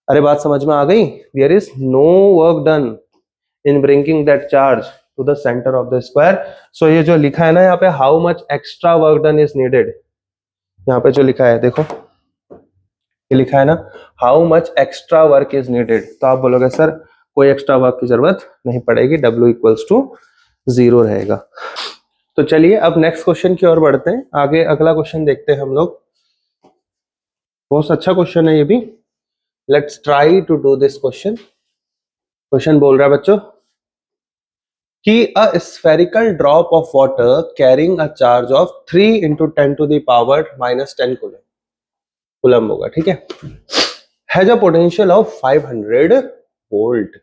अरे बात समझ में आ गई? There is no work done in bringing that charge to the centre of the square. So ये जो लिखा है ना यहाँ पे, how much extra work done is needed, यहाँ पे जो लिखा है देखो, ये लिखा है ना, how much extra work is needed, तो आप बोलोगे सर कोई एक्स्ट्रा वर्क की जरूरत नहीं पड़ेगी, W इक्वल्स टू जीरो रहेगा। तो चलिए अब नेक्स्ट क्वेश्चन की ओर बढ़ते हैं, आगे अगला क्वेश्चन देखते हैं हम लोग। बहुत अच्छा क्वेश्चन है ये भी, let's try to do this question. Question बोल रहा है बच्चों कि a spherical drop of water carrying a charge of 3 × 10⁻⁻10 coulomb होगा, ठीक है, has a potential of 500 volt.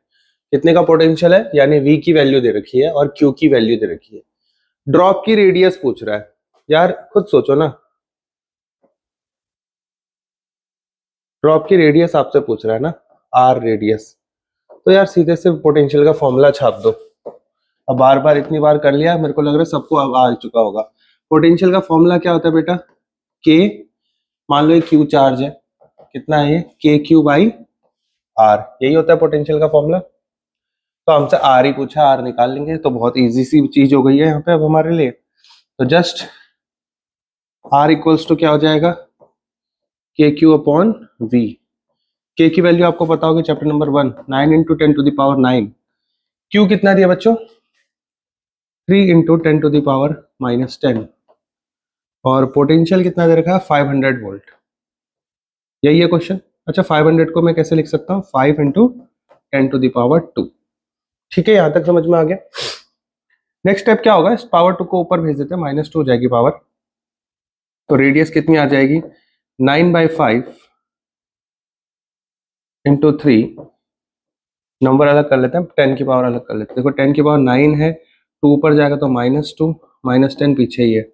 कितने का पोटेंशियल है, यानी V की वैल्यू दे रखी है और Q की वैल्यू दे रखी है, ड्रॉप की रेडियस पूछ रहा है। यार खुद सोचो ना, ड्रॉप की रेडियस आपसे पूछ रहा है ना, R रेडियस, तो यार सीधे से पोटेंशियल का फॉर्मूला छाप दो। अब बार बार इतनी बार कर लिया, मेरे को लग रहा है सबको अब आ चुका होगा। पोटेंशियल का फॉर्मूला क्या होता है बेटा, K, मान लो ये Q चार्ज है, कितना है ये, KQ/R, यही होता है पोटेंशियल का फॉर्मूला। तो हमसे R ही पूछा, R निकाल लेंगे, तो बहुत इजी सी चीज हो गई है यहाँ पे अब हमारे लिए। तो जस्ट R इक्वल्स टू क्या हो जाएगा, KQ/V। K की वैल्यू आपको पता होगी, चैप्टर नंबर 1, 9 × 10⁻9। Q कितना दिया बच्चों, 3 × 10⁻⁻10, और पोटेंशियल कितना दे रखा है, 500 वोल्ट। यही है क्वेश्चन। अच्छा 500 को मैं कैसे लिख सकता हूँ, 5 × 10⁻2। ठीक है, यहां तक समझ में आ गया। नेक्स्ट स्टेप क्या होगा, इस पावर 2 को ऊपर भेज देते हैं, -2 हो जाएगी पावर, तो रेडियस कितनी आ जाएगी, 9/5 × 3, नंबर अलग कर लेते हैं, 10 की पावर अलग कर लेते हैं। देखो 10 की पावर 9 है, 2 ऊपर जाएगा तो -2, -10 पीछे ही है,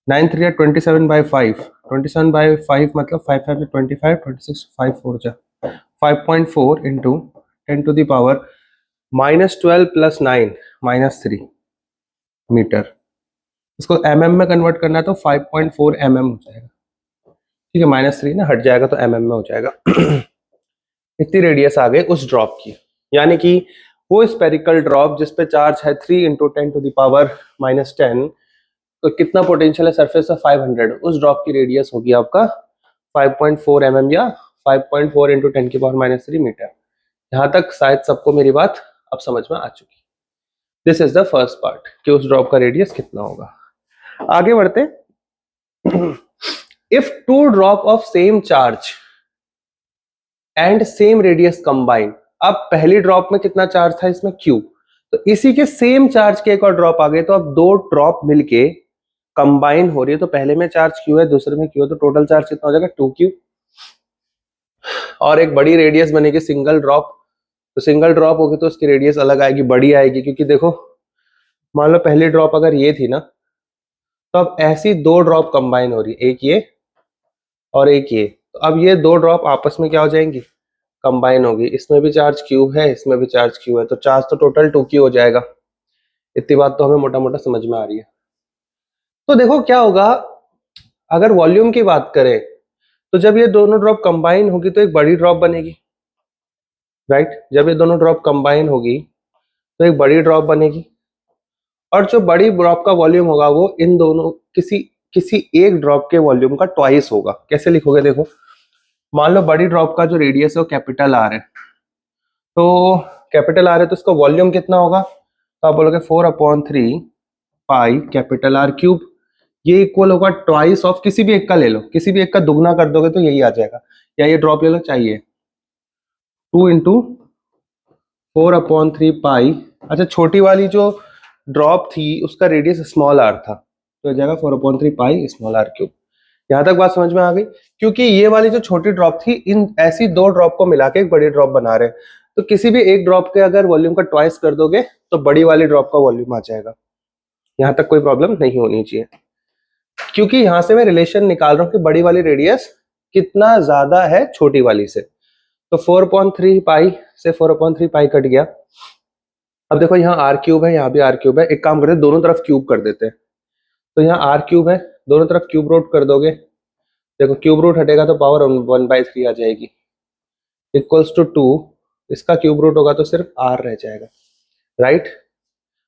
9 3 27/5, 27/5 मतलब 5 5 25, 26 5 4 जा 5.4 × 10⁻−12 + 9 -3 मीटर। इसको mm में कन्वर्ट करना है तो 5.4 mm हो जाएगा, ठीक है, -3 ना हट जाएगा तो mm में हो जाएगा। इतनी रेडियस आ गई उस ड्रॉप की, यानी कि वो स्पेरिकल ड्रॉप जिस पे चार्ज है 3 × 10⁻−10, तो कितना पोटेंशियल है सरफेस पे, 500, उस ड्रॉप की रेडियस होगी आपका 5.4 mm या 5.4 × 10⁻³ मीटर। यहां तक शायद सबको मेरी बात अब समझ में आ चुकी। This is the first part कि उस ड्रॉप का रेडियस कितना होगा। आगे बढ़ते, if two drop of same charge and same radius combine, अब पहली ड्रॉप में कितना चार्ज था इसमें, Q, तो इसी के सेम चार्ज के एक और ड्रॉप आ गए, तो अब दो ड्रॉप मिलके कंबाइन हो रही है, तो पहले में चार्ज Q है, दूसरे में Q है, तो टोटल चार्ज कितना हो जाएगा, 2Q, और एक बड़ी रेडियस बनेगी सिंगल ड्रॉप, तो सिंगल ड्रॉप होगी तो उसकी रेडियस अलग आएगी, बड़ी आएगी, क्योंकि देखो मान लो पहली ड्रॉप अगर ये थी ना, तो अब ऐसी दो ड्रॉप कंबाइन हो रही है, एक ये और एक ये, तो अब ये दो ड्रॉप आपस में क्या हो जाएंगी, कंबाइन होगी, इसमें भी चार्ज Q है, इसमें भी चार्ज Q है, तो चार्ज तो टोटल 2Q हो जाएगा। इतनी बात तो हमें मोटा मोटा समझ में आ रही है। तो देखो क्या होगा, अगर वॉल्यूम की बात करें तो जब ये दोनों ड्रॉप कंबाइन होगी तो एक बड़ी ड्रॉप बनेगी, राइट, जब ये दोनों ड्रॉप कंबाइन होगी तो एक बड़ी ड्रॉप बनेगी, और जो बड़ी ड्रॉप का वॉल्यूम होगा वो इन दोनों किसी किसी एक ड्रॉप के वॉल्यूम का ट्वाइस होगा। कैसे लिखोगे, देखो मान लो बड़ी ड्रॉप का जो रेडियस है वो कैपिटल R है, तो कैपिटल R है तो इसका वॉल्यूम कितना होगा, तो आप बोलोगे 4/3 पाई कैपिटल R क्यूब, ये इक्वल होगा ट्वाइस ऑफ, किसी भी एक का ले लो, किसी भी एक का दुगना कर दोगे तो यही आ जाएगा, या ये ड्रॉप ले लो चाहिए, 2 × 4/3 पाई। अच्छा छोटी वाली जो ड्रॉप थी उसका रेडियस स्मॉल r था, तो हो जाएगा 4/3 पाई स्मॉल r क्यूब। यहां तक बात समझ में आ गई, क्योंकि ये वाली जो छोटी ड्रॉप थी, इन ऐसी दो ड्रॉप को मिला के एक बड़ी ड्रॉप बना रहे हैं, तो किसी भी एक ड्रॉप के अगर वॉल्यूम का ट्वाइस कर दोगे तो बड़ी वाली ड्रॉप का वॉल्यूम आ जाएगा। यहां तक कोई प्रॉब्लम नहीं होनी चाहिए, क्योंकि यहां से मैं रिलेशन निकाल रहा हूं कि बड़ी वाली रेडियस कितना ज्यादा है छोटी वाली से, तो 4/3 पाई से 4/3 पाई कट गया। अब देखो यहाँ R क्यूब है, यहाँ भी R क्यूब है, एक काम करते हैं दोनों तरफ क्यूब कर देते हैं, तो यहाँ आर क्यूब है, दोनों तरफ क्यूब रूट कर दोगे, देखो क्यूब रूट हटेगा तो पावर 1/3 आ जाएगी, इक्वल्स टू 2, इसका क्यूब रूट होगा तो सिर्फ आर रह जाएगा, राइट।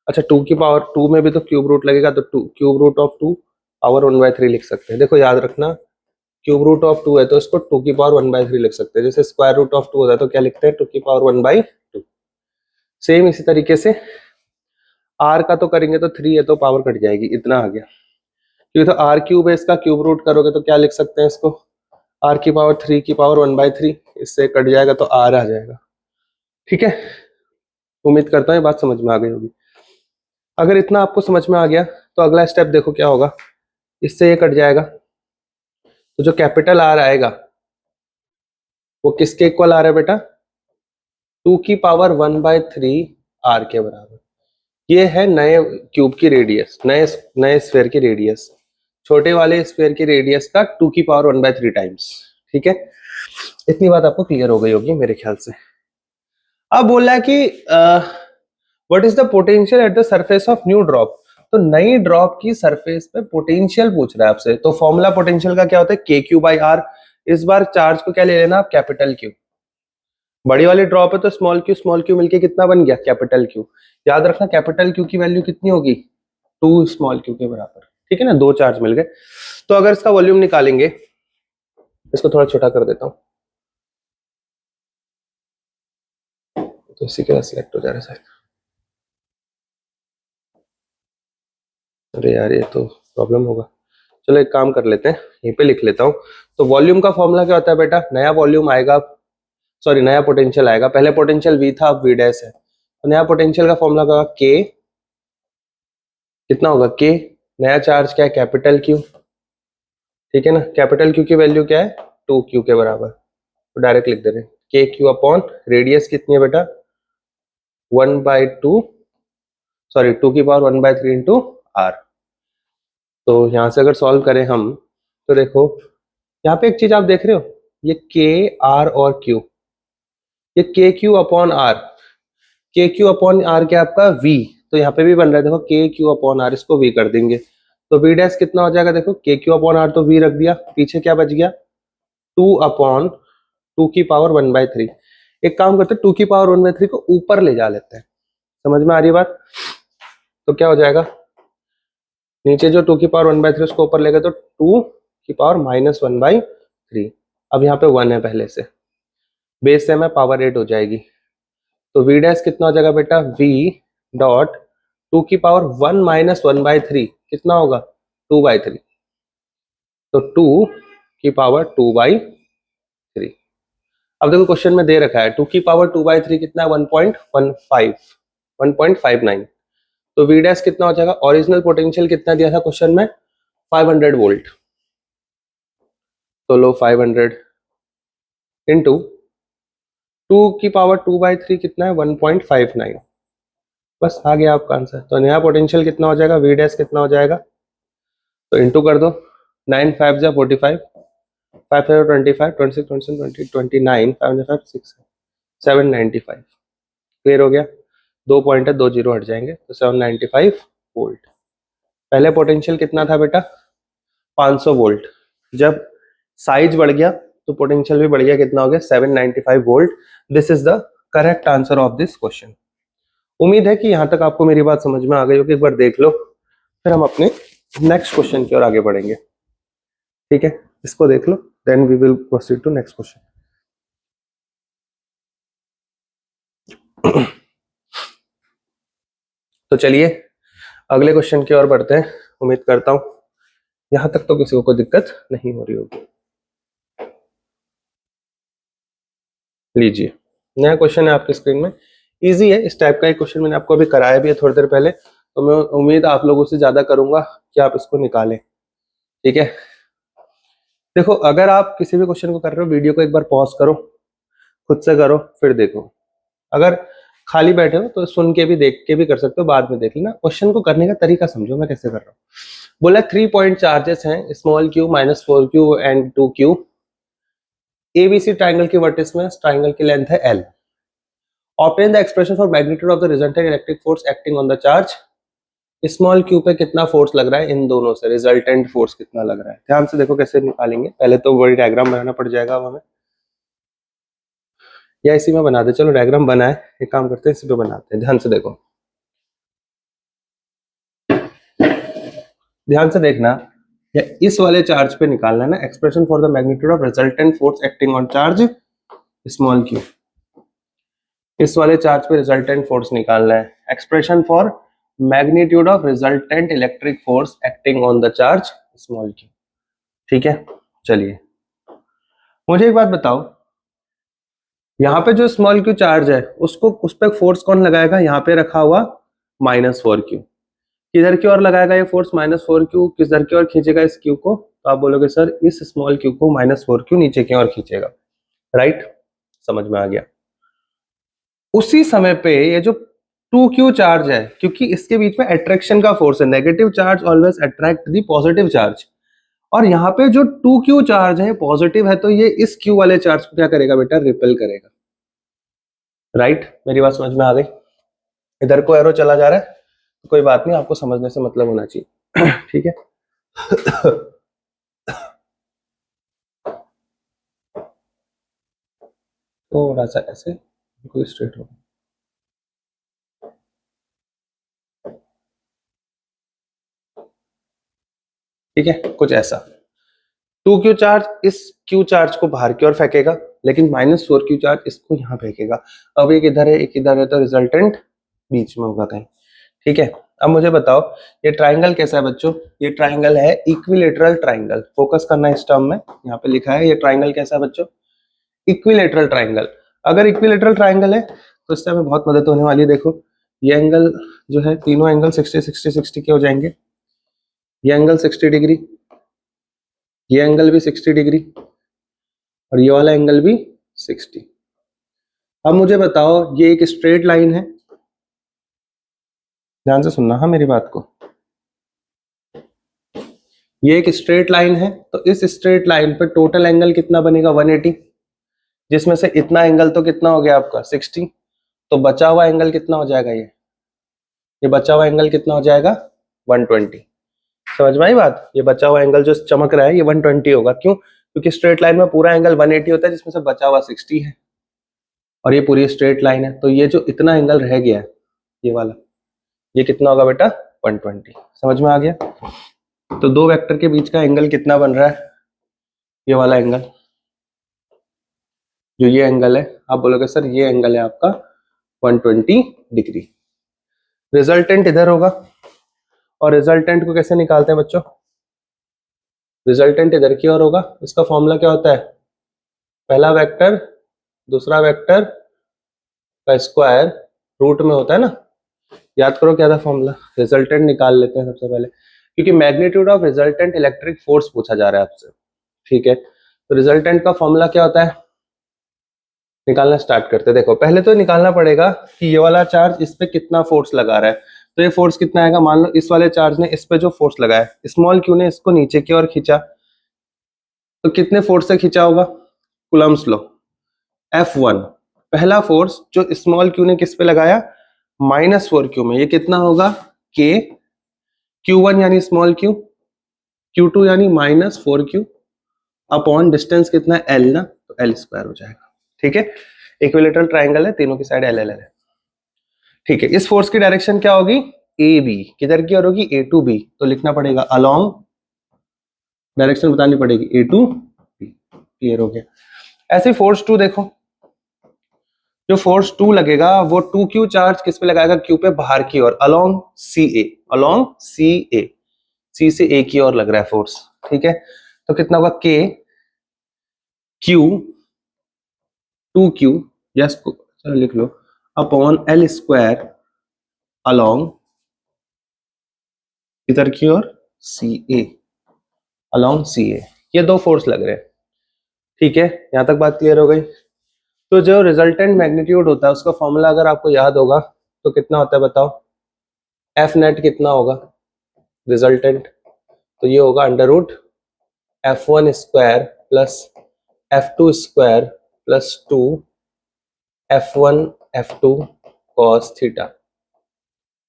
अच्छा 2 की पावर 2 में भी तो क्यूब रूट लगेगा, तो 2 क्यूब रूट ऑफ 2 पावर 1/3 लिख सकते हैं। देखो याद रखना, क्यूब रूट ऑफ 2 है तो इसको 2 की पावर 1/3 लिख सकते हैं, जैसे स्क्वायर रूट ऑफ 2 होता है तो क्या लिखते हैं, 2 की पावर 1/2। सेम इसी तरीके से आर का तो करेंगे तो 3 है तो पावर कट जाएगी, इतना आ गया, क्योंकि तो आर क्यूब है, इसका क्यूब रूट करोगे तो क्या लिख सकते हैं इसको, आर की पावर 3 की पावर 1/3, इससे कट जाएगा तो आर आ जाएगा, ठीक है। उम्मीद करता हूँ ये बात समझ में आ गई होगी। अगर इतना आपको समझ में आ गया तो अगला स्टेप देखो क्या होगा, इससे ये कट जाएगा, तो जो कैपिटल आर आएगा वो किसके इक्वल आ रहा है बेटा, 2 की पावर 1/3 आर के बराबर। ये है नए क्यूब की रेडियस, नए नए स्फीयर की रेडियस, छोटे वाले स्फीयर की रेडियस का 2 की पावर 1/3 टाइम्स, ठीक है। इतनी बात आपको क्लियर हो गई होगी मेरे ख्याल से। अब बोल रहा है कि what is the potential at the surface of new drop, तो नई ड्रॉप की सरफेस पे पोटेंशियल पूछ रहा है आपसे, तो फॉर्मूला पोटेंशियल का क्या होता है, के क्यू बाई आर। इस बार चार्ज को क्या ले लेना आप, कैपिटल क्यू, बड़ी वाली ड्रॉप है तो स्मॉल क्यू मिलके कितना बन गया, कैपिटल क्यू। याद रखना कैपिटल क्यू की वैल्यू कितनी होगी, 2 स्मॉल क्यू के बराबर, ठीक है ना, दो चार्ज मिल गए। तो अगर इसका वॉल्यूम निकालेंगे, इसको थोड़ा छोटा कर देता हूं, तो इसी के साथ सिलेक्ट हो जा रहा है शायद, अरे यार ये तो प्रॉब्लम होगा, चलो एक काम कर लेते हैं, यहीं पे लिख लेता हूं। तो वॉल्यूम का फॉर्मूला क्या होता है बेटा, नया वॉल्यूम आएगा, सॉरी नया पोटेंशियल आएगा, पहले पोटेंशियल वी था अब वी डैश है, तो नया पोटेंशियल का फॉर्मूला होगा के, कितना होगा के, नया चार्ज क्या है, कैपिटल क्यू, ठीक है ना, कैपिटल क्यू की वैल्यू क्या है, 2 क्यू के बराबर, तो डायरेक्ट लिख दे रहे हैं के क्यू अपॉन रेडियस कितनी है बेटा, 1/2, सॉरी 2 की पावर 1/3 इंटू आर। तो यहाँ से अगर सॉल्व करें हम, तो देखो यहाँ पे एक चीज आप देख रहे हो, ये के आर और क्यू, ये के क्यू अपॉन आर, के क्यू अपॉन आर क्या आपका वी, तो यहाँ पे भी बन रहा है देखो के क्यू अपॉन आर, इसको वी कर देंगे, तो वी डैश कितना हो जाएगा, देखो के क्यू अपॉन आर तो वी रख दिया, पीछे क्या बच गया, 2 की पावर 1/3। एक काम करते हैं 2 की पावर 1/3 को ऊपर ले जा लेते हैं, समझ में आ रही है बात, तो क्या हो जाएगा, नीचे जो 2 की पावर 1/3 उसको ऊपर ले गए तो 2 की पावर -1/3, अब यहाँ पे 1 है पहले से, बेस से में पावर 8 हो जाएगी, तो वी डैश कितना हो जाएगा बेटा, v डॉट 2 की पावर 1 - 1/3 कितना होगा, 2/3, तो 2 की पावर 2/3। अब देखो क्वेश्चन में दे रखा है 2 की पावर 2/3 कितना है, 1.15 1.59, तो वी डैश कितना हो जाएगा, ओरिजिनल पोटेंशियल कितना दिया था क्वेश्चन में, 500 वोल्ट, तो लो 500 इंटू 2 की पावर 2/3 कितना है, 1.59, बस आ गया आपका आंसर। तो नया पोटेंशियल कितना हो जाएगा, वी डैश कितना हो जाएगा, तो इंटू कर दो, 9 5 जा 45, 5 5 25, 26 27 20 29, 5 6 795, क्लियर हो गया, दो पॉइंट है, दो जीरो हट जाएंगे, तो 795 वोल्ट। पहले पोटेंशियल कितना था बेटा, 500 वोल्ट, जब साइज बढ़ गया तो पोटेंशियल भी बढ़ गया, कितना हो गया, 795 volt. This is the correct answer of this question. उम्मीद है कि यहां तक आपको मेरी बात समझ में आ गई होगी, एक बार देख लो, फिर हम अपने नेक्स्ट क्वेश्चन की ओर आगे बढ़ेंगे, ठीक है, इसको देख लो, then we will proceed to next question. तो चलिए अगले क्वेश्चन की ओर बढ़ते हैं, उम्मीद करता हूं यहां तक तो किसी को कोई दिक्कत नहीं हो रही होगी। लीजिए नया क्वेश्चन है आपकी स्क्रीन में, इजी है, इस टाइप का एक क्वेश्चन मैंने आपको अभी कराया भी है थोड़ी देर पहले, तो मैं उम्मीद आप लोगों से ज्यादा करूंगा कि आप इसको निकालें, ठीक है। देखो अगर आप किसी भी क्वेश्चन को कर रहे हो, वीडियो को एक बार पॉज करो, खुद से करो, फिर देखो, अगर खाली बैठे हो तो सुन के भी देख के भी कर सकते हो, बाद में देख लेना, क्वेश्चन को करने का तरीका समझो मैं कैसे कर रहा हूँ। बोला 3 पॉइंट चार्जेस हैं, small Q -4q and 2q, ABC triangle की वर्टिस में ट्राइंगल की लेंथ है l, obtain the expression for magnitude of the resultant electric force acting on the charge, small Q पे कितना फोर्स लग रहा है इन दोनों से, रिजल्टेंट फोर्स कितना लग रहा है। ध्यान से देखो कैसे निकालेंगे। पहले तो वही डायग्राम बनाना पड़ जाएगा अब हमें, या इसी में बना दे। चलो डायग्राम बनाए, एक काम करते हैं इसी पे बनाते हैं। ध्यान से देखो, ध्यान से देखना, या इस वाले चार्ज पे निकालना है ना, expression for the magnitude of resultant force acting on charge small Q. इस वाले चार्ज पे रिजल्टेंट फोर्स निकालना है, expression for magnitude of resultant electric force acting on the charge small Q. ठीक है, चलिए मुझे एक बात बताओ, यहाँ पे जो स्मॉल क्यू चार्ज है उसको, उस पर फोर्स कौन लगाएगा? यहाँ पे रखा हुआ -4q। किधर की ओर लगाएगा ये फोर्स -4q? किधर की ओर खींचेगा इस क्यू को? तो आप बोलोगे सर इस स्मॉल क्यू को -4q नीचे की ओर खींचेगा, राइट? समझ में आ गया। उसी समय पे ये जो 2q चार्ज है, क्योंकि इसके बीच में अट्रैक्शन का फोर्स है, negative charge always attract the positive charge, और यहाँ पे जो 2q चार्ज है पॉजिटिव है, तो ये इस q वाले चार्ज को क्या करेगा बेटा? रिपेल करेगा, राइट? मेरी बात समझ में आ गई? इधर को एरो चला जा रहा है तो कोई बात नहीं, आपको समझने से मतलब होना चाहिए। ठीक है। थोड़ा सा ऐसे बिल्कुल स्ट्रेट हो, ठीक है, कुछ ऐसा। 2q चार्ज इस q चार्ज को बाहर की ओर फेंकेगा, लेकिन -4q चार्ज इसको यहाँ फेंकेगा। अब एक इधर है, एक इधर है, तो रिजल्टेंट बीच में होगा कहीं। ठीक है, अब मुझे बताओ ये ट्राइंगल कैसा है बच्चों? ये ट्राइंगल है इक्विलेटरल ट्राइंगल। फोकस करना इस टर्म में, यहाँ पे लिखा है ये ट्राइंगल कैसा है बच्चों? Equilateral triangle. अगर इक्विलेटरल ट्राइंगल है तो इससे हमें बहुत मदद होने वाली है। देखो ये एंगल जो है, तीनों एंगल 60 60 60 के हो जाएंगे। ये एंगल 60 डिग्री, ये एंगल भी 60 डिग्री, और ये वाला एंगल भी 60। अब मुझे बताओ ये एक स्ट्रेट लाइन है, ध्यान से सुनना हाँ मेरी बात को। ये एक स्ट्रेट लाइन है, तो इस स्ट्रेट लाइन पे टोटल एंगल कितना बनेगा? 180, जिसमें से इतना एंगल तो कितना हो गया आपका? 60। तो बचा हुआ एंगल कितना हो जाएगा? ये बचा हुआ एंगल कितना हो जाएगा? 120। समझ में आई बात? ये बचा हुआ एंगल जो चमक रहा है ये 120 होगा। क्यों? क्योंकि स्ट्रेट लाइन में पूरा एंगल 180 होता है, जिसमें से बचा हुआ 60 है, और ये पूरी स्ट्रेट लाइन है। तो ये जो इतना एंगल रह गया है ये वाला, ये कितना होगा बेटा? 120। समझ में आ गया? तो दो वेक्टर के बीच का एंगल कितना बन रहा है? ये वाला एंगल, जो ये एंगल है, आप बोलोगे सर ये एंगल है आपका 120 डिग्री। रिजल्टेंट इधर होगा, और रिजल्टेंट को कैसे निकालते हैं बच्चों? रिजल्टेंट इधर की ओर होगा। इसका फॉर्मूला क्या होता है? पहला वेक्टर दूसरा वेक्टर का स्क्वायर रूट में होता है ना। याद करो क्या था फॉर्मूला। रिजल्टेंट निकाल लेते हैं सबसे पहले, क्योंकि magnitude of resultant electric force पूछा जा रहा है आपसे। ठीक है, तो रिजल्टेंट का फॉर्मूला क्या होता है? निकालना स्टार्ट करते हैं। देखो पहले तो निकालना पड़ेगा कि ये वाला चार्ज इस पे कितना फोर्स लगा रहा है। तो ये फोर्स कितना आएगा? मान लो इस वाले चार्ज ने इस पे जो फोर्स लगाया, स्मॉल क्यू ने इसको नीचे की ओर खींचा, तो कितने फोर्स से खींचा होगा? Coulomb's law, F1। पहला फोर्स जो स्मॉल क्यू ने किस पे लगाया? -4q में, ये कितना होगा? K। Q1 यानी स्मॉल क्यू, Q2 यानी -4q अपॉन डिस्टेंस कितना है? L ना, तो L² हो जाएगा। ठीक है, इक्विलेटरल ट्राइंगल है, तीनों की साइड L है। ठीक है, इस फोर्स की डायरेक्शन क्या होगी? A B. किधर की ओर होगी? A to B। तो लिखना पड़ेगा अलोंग, डायरेक्शन बतानी पड़ेगी A to B। क्लियर हो गया? ऐसे फोर्स 2 देखो, जो फोर्स 2 लगेगा वो 2q चार्ज किस पे लगाएगा? Q पे बाहर की ओर, along CA। Along CA, C से A की ओर लग रहा है फोर्स। ठीक है, तो कितना होगा? K Q 2q, यस चलो लिख लो, अपॉन L² अलोंग इधर की ओर CA, अलोंग CA। ये दो फोर्स लग रहे हैं। ठीक है, यहां तक बात क्लियर हो गई? तो जो रिजल्टेंट मैग्नीट्यूड होता है उसका फॉर्मूला अगर आपको याद होगा तो कितना होता है बताओ? F नेट कितना होगा रिजल्टेंट? तो ये होगा √F1² plus F2² plus 2 F1 F2 cos theta.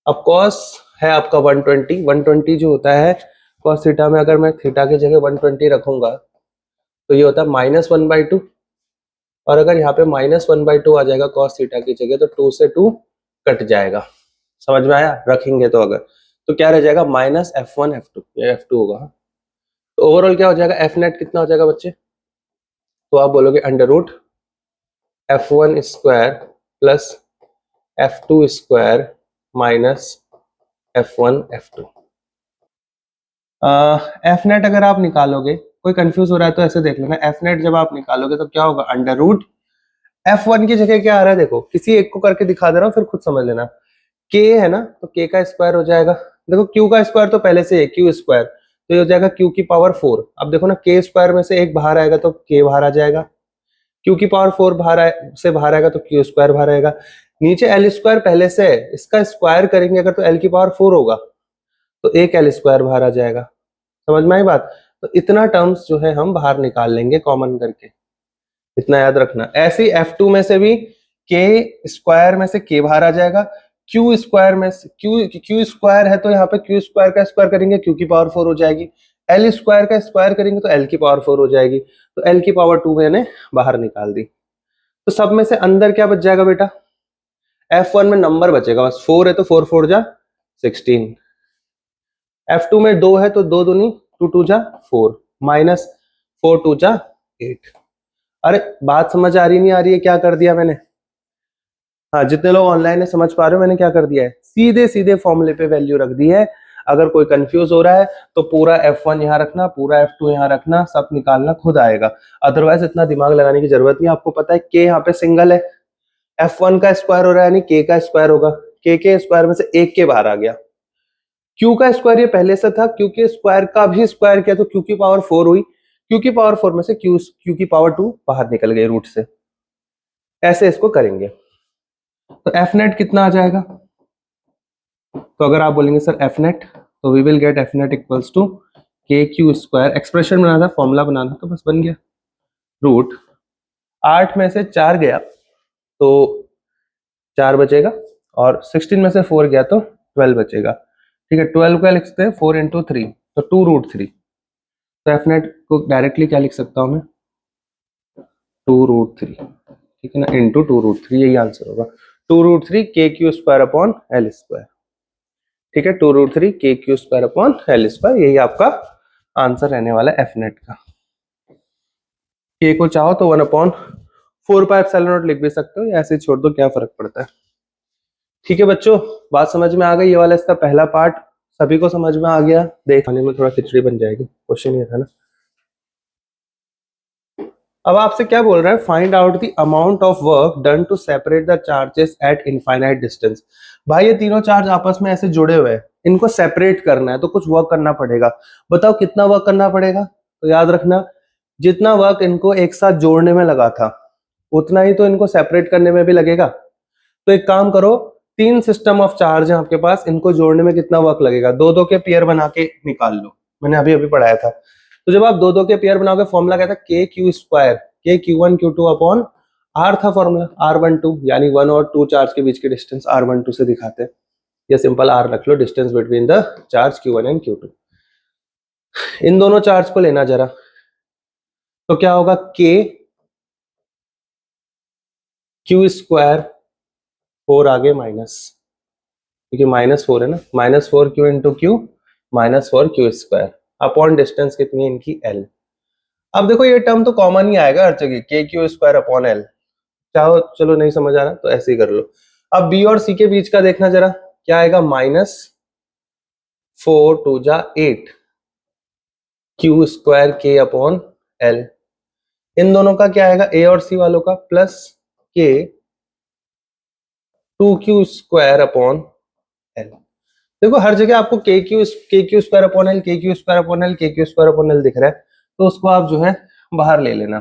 अब cos है आपका 120। 120 जो होता है cos थीटा में, अगर मैं थीटा की जगह 120 रखूंगा तो ये होता है -1/2, और अगर यहाँ पे -1/2 आ जाएगा cos थीटा की जगह, तो 2 से 2 कट जाएगा। समझ में आया? रखेंगे तो अगर, तो क्या रह जाएगा, -f1 f2, ये f2 होगा। तो ओवरऑल क्या हो जाएगा, f नेट कितना हो जाएगा बच्चे, तो आप बोलोगे √f1 square plus f2 square minus f1 f2। F net अगर आप निकालोगे, कोई कंफ्यूज हो रहा है तो ऐसे देख लेना, एफ नेट जब आप निकालोगे तो क्या होगा, √f1 की जगह क्या आ रहा है, देखो किसी एक को करके दिखा दे रहा हूँ, फिर खुद समझ लेना। k है ना, तो k का स्क्वायर हो जाएगा, देखो q का स्क्वायर तो पहले से है, q स्क्वायर, तो ये हो जाएगा q की पावर 4। अब देखो ना, k स्क्वायर में से एक बाहर आएगा तो k बाहर आ जाएगा, q की पावर 4 से बाहर आएगा तो q स्क्वायर बाहर आएगा। नीचे l स्क्वायर पहले से है, इसका स्क्वायर करेंगे अगर तो l की पावर 4 होगा, तो एक l स्क्वायर बाहर आ जाएगा। समझ में आई बात? तो इतना टर्म्स जो है हम बाहर निकाल लेंगे कॉमन करके, इतना याद रखना। ऐसे ही F2 में से भी k स्क्वायर में से k बाहर आ जाएगा, q स्क्वायर में से q स्क्वायर है तो यहाँ पे q स्क्वायर का स्क्वायर करेंगे q की पावर 4 हो जाएगी, l स्क्वायर का स्क्वायर करेंगे तो l की पावर 4 हो जाएगी, तो l की पावर 2 मैंने बाहर निकाल दी। तो सब में से अंदर क्या बच जाएगा बेटा, F1 में नंबर बचेगा बस, 4 है तो 4 4 जा 16, F2 में 2 है तो 2 दूनी 2 2 जा 4, माइनस 4 2 जा 8। अरे बात समझ आ रही नहीं आ रही है, क्या कर दिया मैंने? हाँ, जितने लोग ऑनलाइन है समझ पा रहे हो मैंने क्या कर दिया है, सीधे सीधे फॉर्मूले पे वैल्यू रख दी है। अगर कोई कंफ्यूज हो रहा है तो पूरा F1 यहाँ रखना, पूरा F2 यहाँ रखना, सब निकालना खुद आएगा, अदरवाइज इतना दिमाग लगाने की जरूरत नहीं। आपको पता है k यहाँ पे सिंगल है, F1 का स्क्वायर हो रहा है यानी k का स्क्वायर होगा, k के स्क्वायर में से एक के बाहर आ गया, q का स्क्वायर ये पहले से था, q के स्क्वायर का भी स्क्वायर किया तो q की पावर 4 हुई, q की पावर 4 में से q की पावर 2 बाहर निकल गई रूट से। ऐसे इसको करेंगे तो एफ नेट कितना आ जाएगा, तो अगर आप बोलेंगे सर एफ नेट, तो we will get F net equals to K Q square, expression बनाना था, फॉर्मूला बनाना तो बस बन गया, रूट 8 में से 4 गया तो 4 बचेगा, और 16 में से 4 गया तो 12 बचेगा। ठीक है, 12 का लिखते हैं 4 इंटू 3, तो 2√3। तो एफ नेट को डायरेक्टली क्या लिख सकता हूं मैं, 2√3, ठीक है ना, इंटू 2√3, यही आंसर होगा, 2√3 के Q square upon L square. ठीक है, 2√3 के Q square upon L square, यही आपका आंसर रहने वाला है एफ नेट का। के को चाहो तो 1/4πε0 लिख भी सकते हो, या ऐसे छोड़ दो, क्या फर्क पड़ता है। ठीक है बच्चों, बात समझ में आ गई, ये वाला इसका पहला पार्ट सभी को समझ में आ गया, देखने में थोड़ा खिचड़ी बन जाएगी, क्वेश्चन ये था ना। अब आपसे क्या बोल रहा है, find out the amount of work done to separate the charges at infinite distance. भाई ये तीनों चार्ज आपस में ऐसे जुड़े हुए हैं, इनको सेपरेट करना है तो कुछ वर्क करना पड़ेगा, बताओ कितना वर्क करना पड़ेगा। तो याद रखना, जितना वर्क इनको एक साथ जोड़ने में लगा था उतना ही तो इनको सेपरेट करने में भी लगेगा। तो एक काम करो, 3 सिस्टम ऑफ चार्ज है आपके पास, इनको जोड़ने में कितना वर्क लगेगा, 2 2 के पेयर बना के निकाल लो, मैंने अभी अभी पढ़ाया था। तो जब आप 2 2 के पेयर बनाओगे, फॉर्मूला क्या था, के क्यू स्क्वायर, के Q1 Q2 अपॉन आर था फॉर्मूला, R12, यानी 1 और 2 चार्ज के बीच की डिस्टेंस R12 से दिखाते हैं, या सिंपल R रख लो, distance between the charge Q1 and Q2। इन दोनों चार्ज को लेना जरा, तो क्या होगा, के क्यू स्क्वायर 4 आगे माइनस, क्योंकि -4 है ना, -4 Q into Q, -4 Q square upon distance कितनी है इनकी L। अब देखो ये टर्म तो कॉमन ही आएगा हर जगह, के क्यू स्क्वायर अपॉन L, चाहो चलो नहीं समझ आ रहा तो ऐसे ही कर लो। अब बी और सी के बीच का देखना जरा, क्या आएगा, -4 2 जा 8 क्यू स्क्वायर के अपॉन L। इन दोनों का क्या आएगा, ए और सी वालों का, प्लस के 2 क्यू स्क्वायर अपॉन L। देखो हर जगह आपको के क्यू स्क्वायर अपॉन L, के क्यू स्क्वायर अपॉन L, के क्यू स्क्वायर अपॉन L दिख रहा है, तो उसको आप जो है बाहर ले लेना।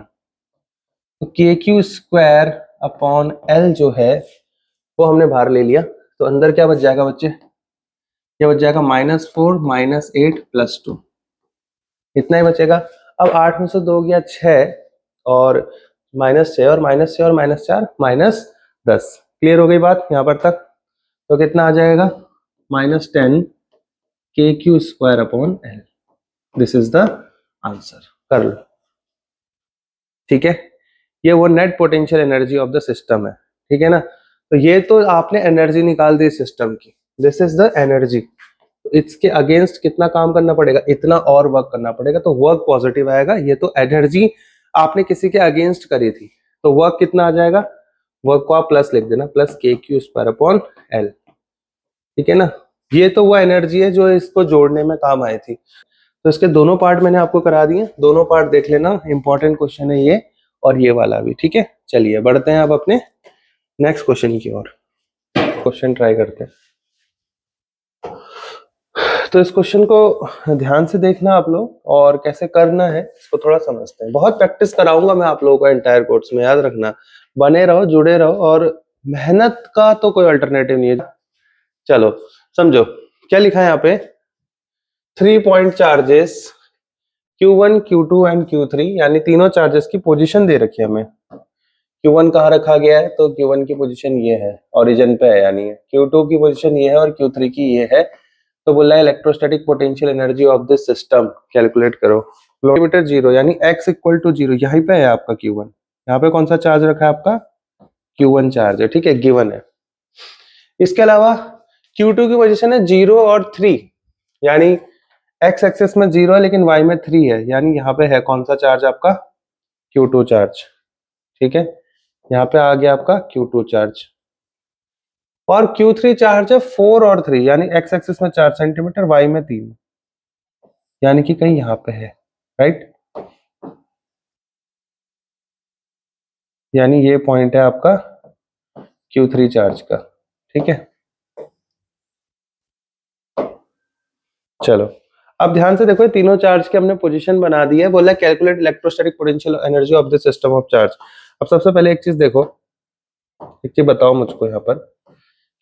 तो के क्यू स्क्वायर अपॉन L जो है वो हमने बाहर ले लिया, तो अंदर क्या बच जाएगा बच्चे, क्या बच जाएगा, -4 -8 +2, इतना ही बचेगा। अब 8 में से 2 गया 6, और -6 और -6 और -4 -10। क्लियर हो गई बात यहाँ पर तक, तो कितना आ जाएगा, -10 kq² L। This is the answer. कर लो, ठीक है। ये वो net potential energy of the system है, ठीक है ना। तो ये तो आपने एनर्जी निकाल दी सिस्टम की, दिस इज द एनर्जी। इसके अगेंस्ट कितना काम करना पड़ेगा, इतना और वर्क करना पड़ेगा, तो वर्क पॉजिटिव आएगा। ये तो एनर्जी आपने किसी के अगेंस्ट करी थी, तो वर्क कितना आ जाएगा, वर्क को आप प्लस लिख देना, प्लस kq²L, ठीक है ना। ये तो वो एनर्जी है जो इसको जोड़ने में काम आई थी। तो इसके दोनों पार्ट मैंने आपको करा दिए, दोनों पार्ट देख लेना, इंपॉर्टेंट क्वेश्चन है ये और ये वाला भी, ठीक है। चलिए बढ़ते हैं अब अपने नेक्स्ट क्वेश्चन की ओर। क्वेश्चन ट्राई करते हैं। तो इस क्वेश्चन को ध्यान से देखना आप लोग, और कैसे करना है इसको थोड़ा समझते हैं। बहुत प्रैक्टिस कराऊंगा मैं आप लोगों को एंटायर कोर्स में, याद रखना। बने रहो, जुड़े रहो, और मेहनत का तो कोई अल्टरनेटिव नहीं है। चलो समझो क्या लिखा है यहाँ पे, 3 point charges Q1, Q2 and Q3, यानी तीनों चार्जेस की पोजीशन दे रखी है हमें। Q1 कहाँ रखा गया है, तो Q1 की पोजीशन ये है, ओरिजिन पे है, यानी Q2 की पोजीशन ये है और Q3 की ये है। तो बोला है electrostatic potential energy of this system calculate करो। किलोमीटर 0 यानी x इक्वल टू 0, यहीं पे है आपका Q1। यहाँ पे कौन सा चार्ज रखा है आपका, Q1 चार्ज है, ठीक है, गिवन है। इसके अलावा Q2 की पोजीशन है 0 और 3, यानी x एक्सिस में 0 है लेकिन y में 3 है, यानी यहाँ पे है कौन सा चार्ज आपका, Q2 चार्ज, ठीक है। यहाँ पे आ गया आपका Q2 चार्ज। और Q3 चार्ज है 4 और 3, यानी x एक्सिस में 4 सेंटीमीटर, y में 3, यानी कि कहीं यहाँ पे है, राइट। यानी ये पॉइंट है आपका Q3 चार्ज का, ठीक है। चलो अब ध्यान से देखो, तीनों चार्ज के हमने पोजीशन बना दी है। बोला calculate electrostatic potential energy of the system of charge. अब सबसे पहले एक चीज देखो, एक चीज बताओ मुझको यहाँ पर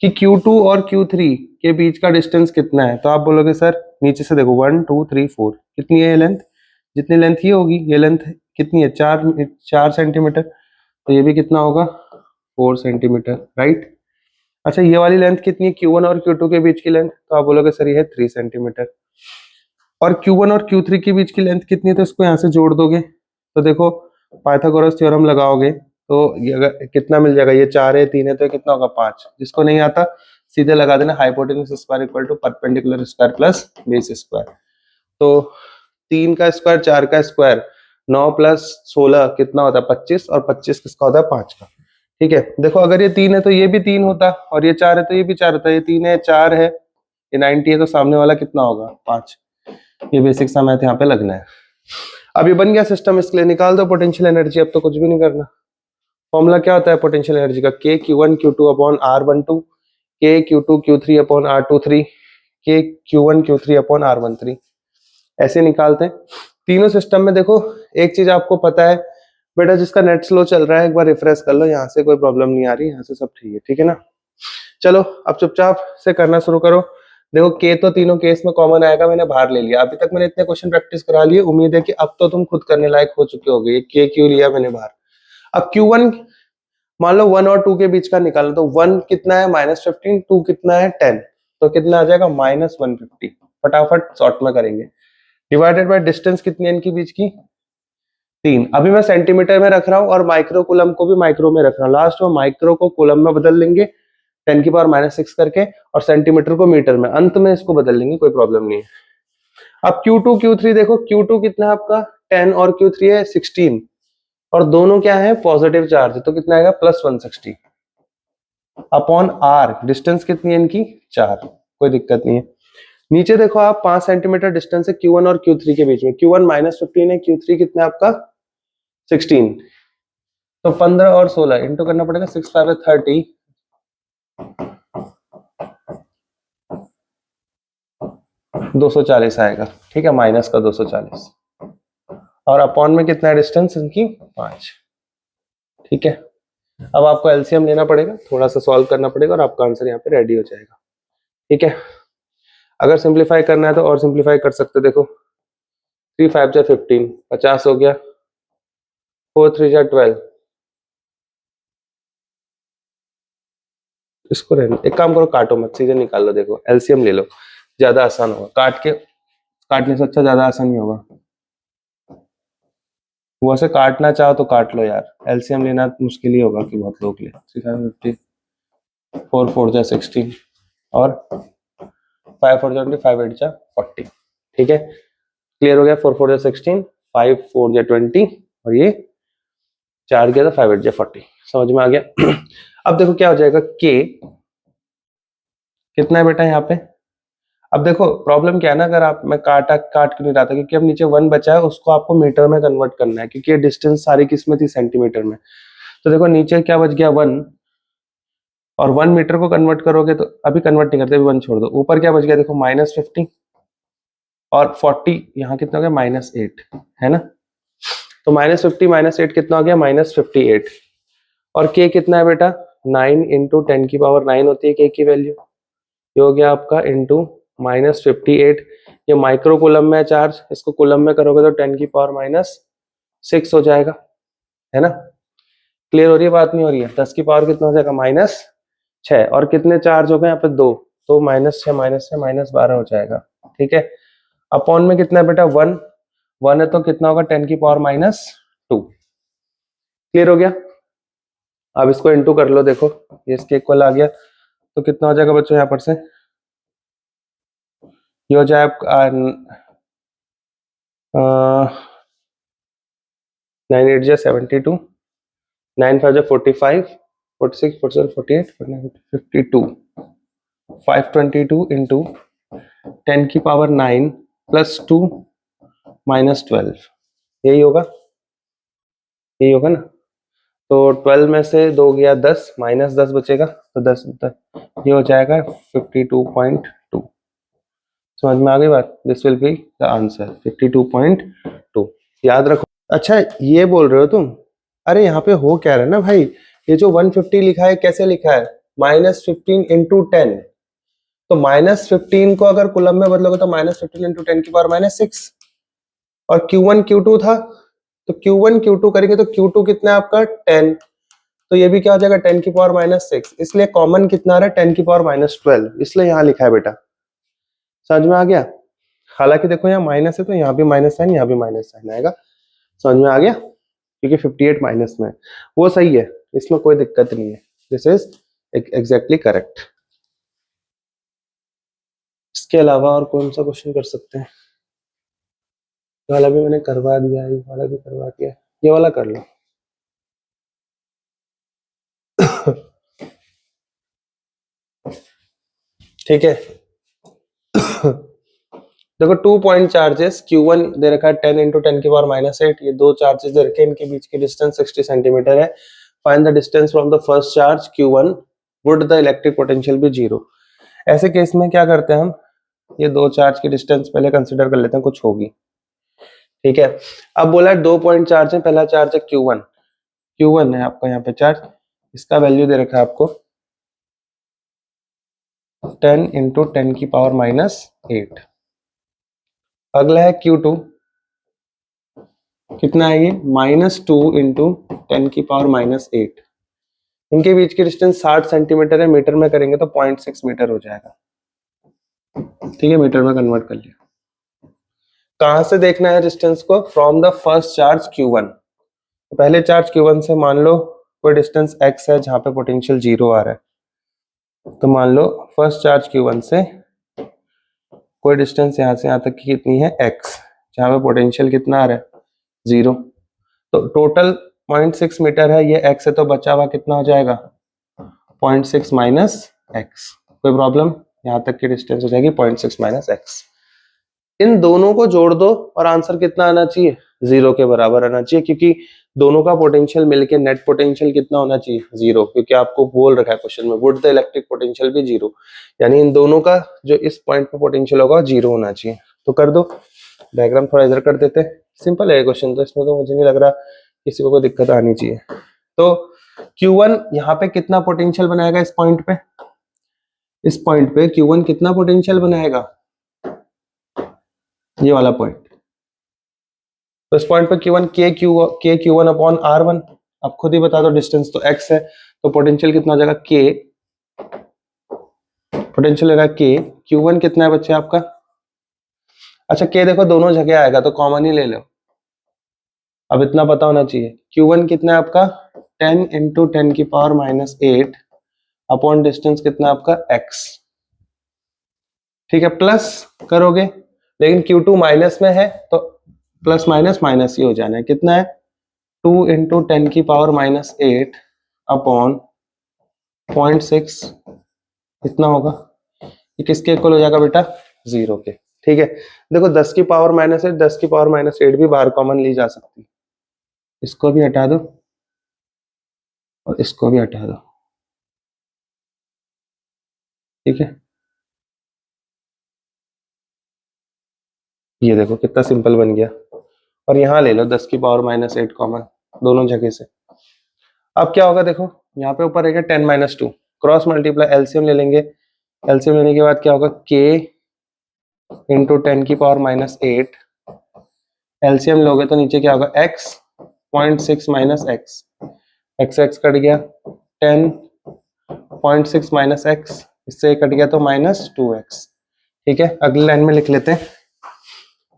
कि Q2 और Q3 के बीच का डिस्टेंस कितना है। तो आप बोलोगे सर नीचे से देखो 1 2 3 4, कितनी है ये लेंथ, जितनी लेंथ ये होगी, ये लेंथ कितनी है, 4 सेंटीमीटर, तो ये भी कितना होगा, 4 सेंटीमीटर, राइट। अच्छा ये वाली लेंथ कितनी है, Q1 और Q2 के बीच की लेंथ, तो आप बोलोगे सर ये है 3 सेंटीमीटर। और Q1 और Q3 के बीच की लेंथ कितनी है, तो इसको यहाँ से जोड़ दोगे, तो देखो पाइथागोरस थ्योरम लगाओगे तो ये अगर कितना मिल जाएगा, ये 4 है, 3 है, तो कितना होगा 5। जिसको नहीं आता सीधे लगा देना, hypotenuse square equal to perpendicular square plus base square. तो 3 का स्क्वायर, 4 का स्क्वायर, 9 प्लस 16 कितना होता है 25, और 25 किसका होता है 5 का, ठीक है। देखो अगर ये 3 है तो ये भी 3 होता, और ये 4 है तो ये भी 4 होता। ये 3 है 4 है, ये 90 है, तो सामने वाला कितना होगा 5। ये बेसिक सा मैथ यहाँ पे लगना है। अब ये बन गया सिस्टम, इसके लिए निकाल दो पोटेंशियल एनर्जी। अब तो कुछ भी नहीं करना। फॉर्मूला क्या होता है पोटेंशियल एनर्जी का, k Q1 Q2 upon R12, k Q2 Q3 upon R23, k Q1 Q3 upon R13। ऐसे निकालते हैं तीनों सिस्टम में। देखो एक चीज आपको पता है बेटा, जिसका नेट स्लो चल रहा है एक बार रिफ्रेश कर लो, यहाँ से कोई प्रॉब्लम नहीं आ रही, यहाँ से सब ठीक है, ठीक है ना। चलो अब चुपचाप से करना शुरू करो। देखो के तो तीनों केस में कॉमन आएगा, मैंने बाहर ले लिया। अभी तक मैंने इतने क्वेश्चन प्रैक्टिस करा लिए, उम्मीद है कि अब तो तुम खुद करने लायक हो चुके होगे। के क्यों लिया मैंने बाहर। अब Q1 मान लो 1 और 2 के बीच का निकालना, तो 1 कितना है -15, 2 कितना है 10, तो कितना आ जाएगा -150। फटाफट शॉर्ट में करेंगे। डिवाइडेड बाय डिस्टेंस कितनी है इनके बीच की, 3। अभी मैं सेंटीमीटर में रख रहा हूँ और माइक्रो कूलम को भी माइक्रो में रख रहा हूँ। लास्ट में माइक्रो को कूलम में बदल लेंगे 10 की पावर -6 करके, और सेंटीमीटर को मीटर में, अंत में इसको बदल लेंगे, कोई प्रॉब्लम नहीं है। अब Q2 Q3 देखो, Q2 कितना है आपका 10 और Q3 है 16, और दोनों क्या है पॉजिटिव चार्ज, तो कितना आएगा +160 अपॉन R। डिस्टेंस कितनी है इनकी 4, कोई दिक्कत नहीं है। नीचे देखो आप 5 सेंटीमीटर डिस्टेंस है Q1 और Q3 के बीच में। Q1 -15 है, Q3 कितना है आपका 16, तो 15 और 16 इंटू करना पड़ेगा, 6 5 30, 240 आएगा, ठीक है, माइनस का 240, और अपॉन में कितना है डिस्टेंस इनकी 5, ठीक है। अब आपको एलसीएम लेना पड़ेगा, थोड़ा सा सॉल्व करना पड़ेगा, और आपका आंसर यहाँ पे रेडी हो जाएगा, ठीक है। अगर सिंप्लीफाई करना है तो और सिंप्लीफाई कर सकते, देखो 3 5 जा 15, 50 हो गया, 4 3 जा 12, इसको रहने, एक काम करो काटो मत, सीधे निकाल लो, देखो एलसीएम ले लो, ज्यादा आसान होगा। काटने से अच्छा ज्यादा आसान नहीं होगा। वो से काटना चाहो तो काट लो यार, एलसीएम लेना मुश्किल ही होगा कि बहुत लोग ले। 350 4 4 जा 16 और 5 4 20 5 8 जा 40। ठीक है, क्लियर हो गया। 4 4 जा 16, 5 4 जा 20 और ये 4 गया तो 5 8 जा 40। समझ में आ गया? अब देखो क्या हो जाएगा, के कितना है बेटा यहाँ पे। अब देखो प्रॉब्लम क्या है ना, अगर आप, मैं काट क्यों नहीं रहा था, क्योंकि अब नीचे 1 बचा है, उसको आपको मीटर में कन्वर्ट करना है, क्योंकि ये डिस्टेंस सारी किस में थी, सेंटीमीटर में। तो देखो नीचे क्या बच गया 1, और 1 मीटर को कन्वर्ट करोगे तो, अभी कन्वर्ट नहीं करते, अभी 1 छोड़ दो। ऊपर क्या बच गया देखो -50 और 40, यहाँ कितना हो गया -8, है ना। तो -50 -8 कितना हो गया -58। और के कितना है बेटा, 9 इंटू 10 की पावर 9 होती है के की वैल्यू। ये हो गया आपका इंटू -58। ये माइक्रो कूलम में चार्ज, इसको कूलम में करोगे तो 10 की पावर -6 हो जाएगा, है ना। क्लियर हो रही है बात, नहीं हो रही है? 10 की पावर कितना हो जाएगा -6, और कितने चार्ज हो गए यहाँ पे 2, तो -6 -6 -12 हो जाएगा। ठीक है, अपॉन में कितना है बेटा 1 है, तो कितना होगा 10 की पावर -2। क्लियर हो गया। अब इसको इंटू कर लो, देखो ये इसके इक्वल आ गया, तो कितना हो जाएगा बच्चों यहाँ पर से, ये हो जाए 9 8 जा 72, 9 5 जा 45, 46 47 48 49 52, 522 इंटू 10 की पावर 9 प्लस 2 -12, यही होगा, यही होगा ना। तो 12 में से 2 गया 10, -10 बचेगा, तो 10 ये हो जाएगा 52.2। समझ में आ गई बात? This will be the answer 52.2, याद रखो। अच्छा ये बोल रहे हो तुम, अरे यहाँ पे हो क्या रहा है ना भाई, ये जो 150 लिखा है कैसे लिखा है, -15 इंटू 10। तो -15 को अगर कुलम में बदलोगे तो -15 इंटू 10 की पावर -6, और Q1 Q2 था, तो Q1 Q2 करेंगे तो Q2 कितना है आपका 10, तो ये भी क्या हो जाएगा 10 की पावर -6, इसलिए कॉमन कितना आ रहा है 10 की पावर -12, इसलिए यहाँ लिखा है बेटा। समझ में आ गया? हालांकि देखो यहाँ माइनस है, तो यहाँ भी माइनस साइन, यहाँ भी माइनस साइन आएगा। समझ में आ गया? क्योंकि 58 माइनस में है, वो सही है, इसमें कोई दिक्कत नहीं है। This is exactly correct. इसके अलावा और कौन सा क्वेश्चन कर सकते हैं? ये वाला भी मैंने करवा दिया है, ये वाला भी करवा दिया, ये वाला कर लो। ठीक है। देखो 2 पॉइंट चार्जेस, Q1 दे रखा है 10 इंटू 10 की पावर -8, ये दो चार्जेस दे रखे हैं, इनके बीच की डिस्टेंस 60 सेंटीमीटर है। Find the distance from the first charge Q1, would the electric potential be 0। ऐसे केस में क्या करते हैं हम, ये दो चार्ज की डिस्टेंस पहले कंसिडर कर लेते हैं, कुछ होगी। ठीक है, अब बोला है 2 पॉइंट चार्ज है, पहला चार्ज है Q1 है आपका यहाँ पे चार्ज, इसका वैल्यू दे रखा है आपको 10 इंटू 10 की पावर -8। अगला है Q2, कितना है ये -2 इंटू 10 की पावर -8। इनके बीच की डिस्टेंस 60 सेंटीमीटर है, मीटर में करेंगे तो 0.6 मीटर हो जाएगा। ठीक है, मीटर में कन्वर्ट कर लिया। कहां से देखना है डिस्टेंस को, from the first charge Q1। तो पहले चार्ज Q1 से मान लो कोई डिस्टेंस x है जहां पे पोटेंशियल 0 आ रहा है, तो मान लो फर्स्ट चार्ज Q1 से कोई डिस्टेंस यहां से यहां तक की कितनी है x, जहां पे पोटेंशियल कितना आ रहा है 0। तो टोटल 0.6 मीटर है, ये x है, तो बचा हुआ कितना हो जाएगा 0.6 माइनस x। कोई प्रॉब्लम, यहाँ तक की डिस्टेंस हो जाएगी 0.6 माइनस x। इन दोनों को जोड़ दो और आंसर कितना आना चाहिए, 0 के बराबर आना चाहिए, क्योंकि दोनों का पोटेंशियल मिलके नेट पोटेंशियल कितना होना चाहिए 0, क्योंकि आपको बोल रखा है क्वेश्चन में वुड द इलेक्ट्रिक पोटेंशियल भी 0, यानी इन दोनों का जो इस पॉइंट पे पोटेंशियल होगा 0 होना चाहिए। तो कर दो, डायग्राम थोड़ा इधर कर देते, सिंपल है क्वेश्चन, तो इसमें तो मुझे नहीं लग रहा किसी को कोई दिक्कत आनी चाहिए। तो Q1 यहाँ पे कितना पोटेंशियल बनाएगा इस पॉइंट पे, इस पॉइंट पे Q1 कितना पोटेंशियल बनाएगा, ये वाला पॉइंट। तो इस पॉइंट पे Q1 के Q1 अपॉन R1, अब खुद ही बता दो, डिस्टेंस तो x है, तो पोटेंशियल कितना हो जाएगा K पोटेंशियल होगा के, Q1 कितना है बच्चे आपका? अच्छा के देखो दोनों जगह आएगा तो कॉमन ही ले लो, अब इतना पता होना चाहिए। Q1 कितना है आपका? 10 इंटू 10⁻⁸ अपॉन डिस्टेंस कितना आपका? x। ठीक है, प्लस करोगे, लेकिन Q2 माइनस में है तो प्लस माइनस माइनस ही हो जाना है। कितना है? 2 इंटू 10⁻⁸ अपॉन 0.6, इतना होगा। ये किसके इक्वल हो जाएगा बेटा? 0 के। ठीक है, देखो 10⁻⁻8, 10⁻⁸ भी बाहर कॉमन ली जा सकती है। इसको भी हटा दो और इसको भी हटा दो। ठीक है, ये देखो कितना सिंपल बन गया। और यहाँ ले लो 10⁻⁸ कॉमन दोनों जगह से। अब क्या होगा देखो, यहाँ पे ऊपर रहेगा 10-2, क्रॉस मल्टीप्लाई, एलसीएम ले लेंगे। एलसीएम लेने के बाद क्या होगा? k into 10⁻⁸। एलसीएम लोगे तो नीचे क्या होगा? x, 0.6 minus x, x cut गया, 10.6 माइनस एक्स, इससे कट गया तो -2x। ठीक है, अगली लाइन में लिख लेते हैं।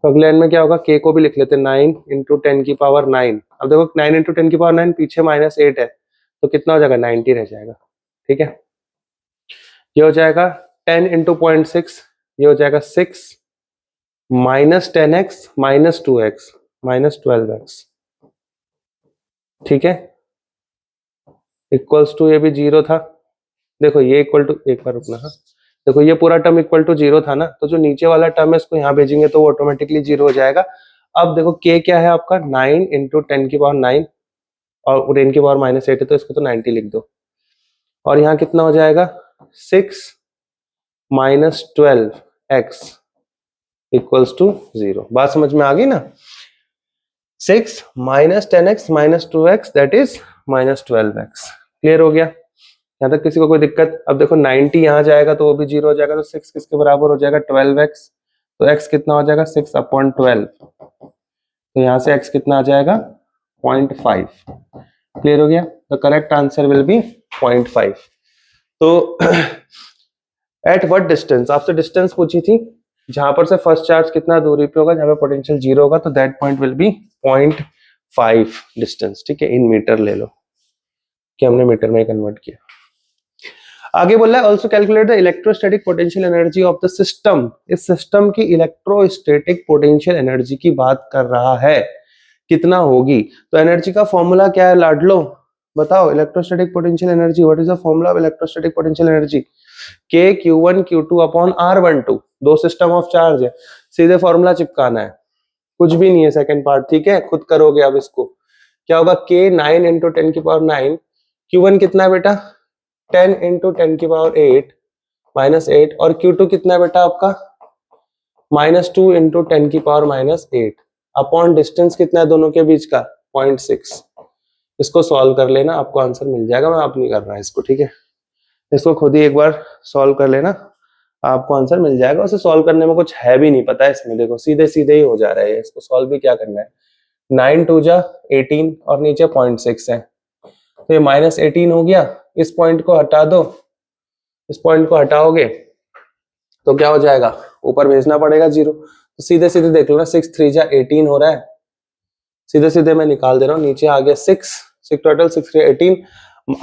तो अगले लाइन में क्या होगा? k को भी लिख लेते हैं, 9 इंटू 10⁹। अब देखो 9 इंटू 10⁹, पीछे -8 है तो कितना हो जाएगा? 90 रह जाएगा। ठीक है, ये हो जाएगा 10 इंटू 0.6, ये हो जाएगा 6 minus 10x minus 2x minus 12x। ठीक है, इक्वल्स टू, ये भी 0 था। देखो ये इक्वल टू, एक बार रुकना, हाँ देखो ये पूरा टर्म इक्वल टू 0 था ना, तो जो नीचे वाला टर्म है इसको यहाँ भेजेंगे तो वो ऑटोमेटिकली 0 हो जाएगा। अब देखो k क्या है आपका? 9 इंटू 10⁹, और 10⁻⁸ है तो इसको तो 90 लिख दो। और यहाँ कितना हो जाएगा? 6 माइनस 12x इक्वल्स टू 0। बात समझ में आ गई ना? 6 minus 10x minus 2x that is -12x। Clear हो गया? यहाँ तक किसी को कोई दिक्कत? अब देखो 90 यहाँ जाएगा तो वो भी 0 हो जाएगा, तो 6 किसके बराबर हो जाएगा? 12x। तो x कितना हो जाएगा? 6/12। तो यहाँ से x कितना आ जाएगा? 0.5। क्लियर हो गया? The correct answer will be 0.5। तो एट व्हाट डिस्टेंस, आपसे डिस्टेंस पूछी थी, जहां पर से फर्स्ट चार्ज कितना दूरी पे होगा, जहां पे पोटेंशियल 0 होगा, तो that point will be 0.5 distance. ठीक है, इन मीटर ले लो कि हमने मीटर में कन्वर्ट किया। आगे बोल रहा है also calculate the electrostatic potential energy of the system. इस सिस्टम की इलेक्ट्रोस्टैटिक पोटेंशियल एनर्जी की बात कर रहा है, कितना होगी? तो एनर्जी का फॉर्मूला क्या है लाडलो? बताओ, electrostatic potential energy, what is the formula of electrostatic potential energy? k q1 q2 upon r12। दो सिस्टम ऑफ चार्ज है, सीधे फॉर्मूला चिपकाना है, कुछ भी नहीं है सेकंड पार्ट। ठीक है, खुद करोगे। अब इसको क्या होगा? k 9 इंटू 10⁹, q1 कितना है बेटा? 10 इंटू 10⁸ -8, और Q2 कितना है बेटा आपका? -2 इंटू 10⁻⁸ अपॉन डिस्टेंस कितना है दोनों के बीच का? 0.6। इसको सॉल्व कर लेना, आपको आंसर मिल जाएगा। मैं आप नहीं कर रहा इसको। ठीक है, इसको खुद ही एक बार सॉल्व कर लेना, आपको आंसर मिल जाएगा। उसे सॉल्व करने में कुछ है भी नहीं पता है इसमें, देखो सीधे सीधे ही हो जा रहा है। इसको सॉल्व भी क्या करना है? 9 2 जा 18 और नीचे 0.6 है, तो ये -18 हो गया। इस पॉइंट को हटा दो, इस पॉइंट को हटाओगे तो क्या हो जाएगा? ऊपर भेजना पड़ेगा 0। तो सीधे सीधे देख लो ना, 6 3 जा 18 हो रहा है, सीधे सीधे मैं निकाल दे रहा हूँ। नीचे आ गया 6 टोटल 6 3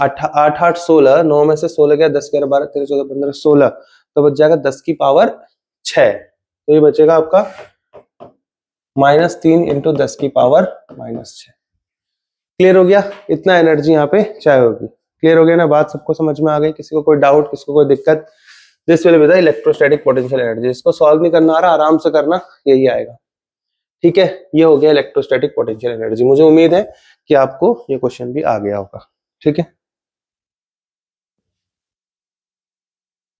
18, 8 8 16, 9 में से 16 गया, 10 11 12 13 14 15 16, तो बच जाएगा 10 की पावर 6। तो ये बचेगा आपका -3 इंटू 10 की पावर -6। क्लियर हो गया? इतना एनर्जी यहाँ पे चाहे होगी। क्लियर हो गया ना? बात सबको समझ में आ गई? किसी को कोई डाउट, किसी को कोई दिक्कत? This will be the electrostatic potential energy. इसको सॉल्व नहीं करना आ रहा, आराम से करना, यही आएगा। ठीक है, ये हो गया इलेक्ट्रोस्टैटिक पोटेंशियल एनर्जी। मुझे उम्मीद है कि आपको ये क्वेश्चन भी आ गया होगा। ठीक है।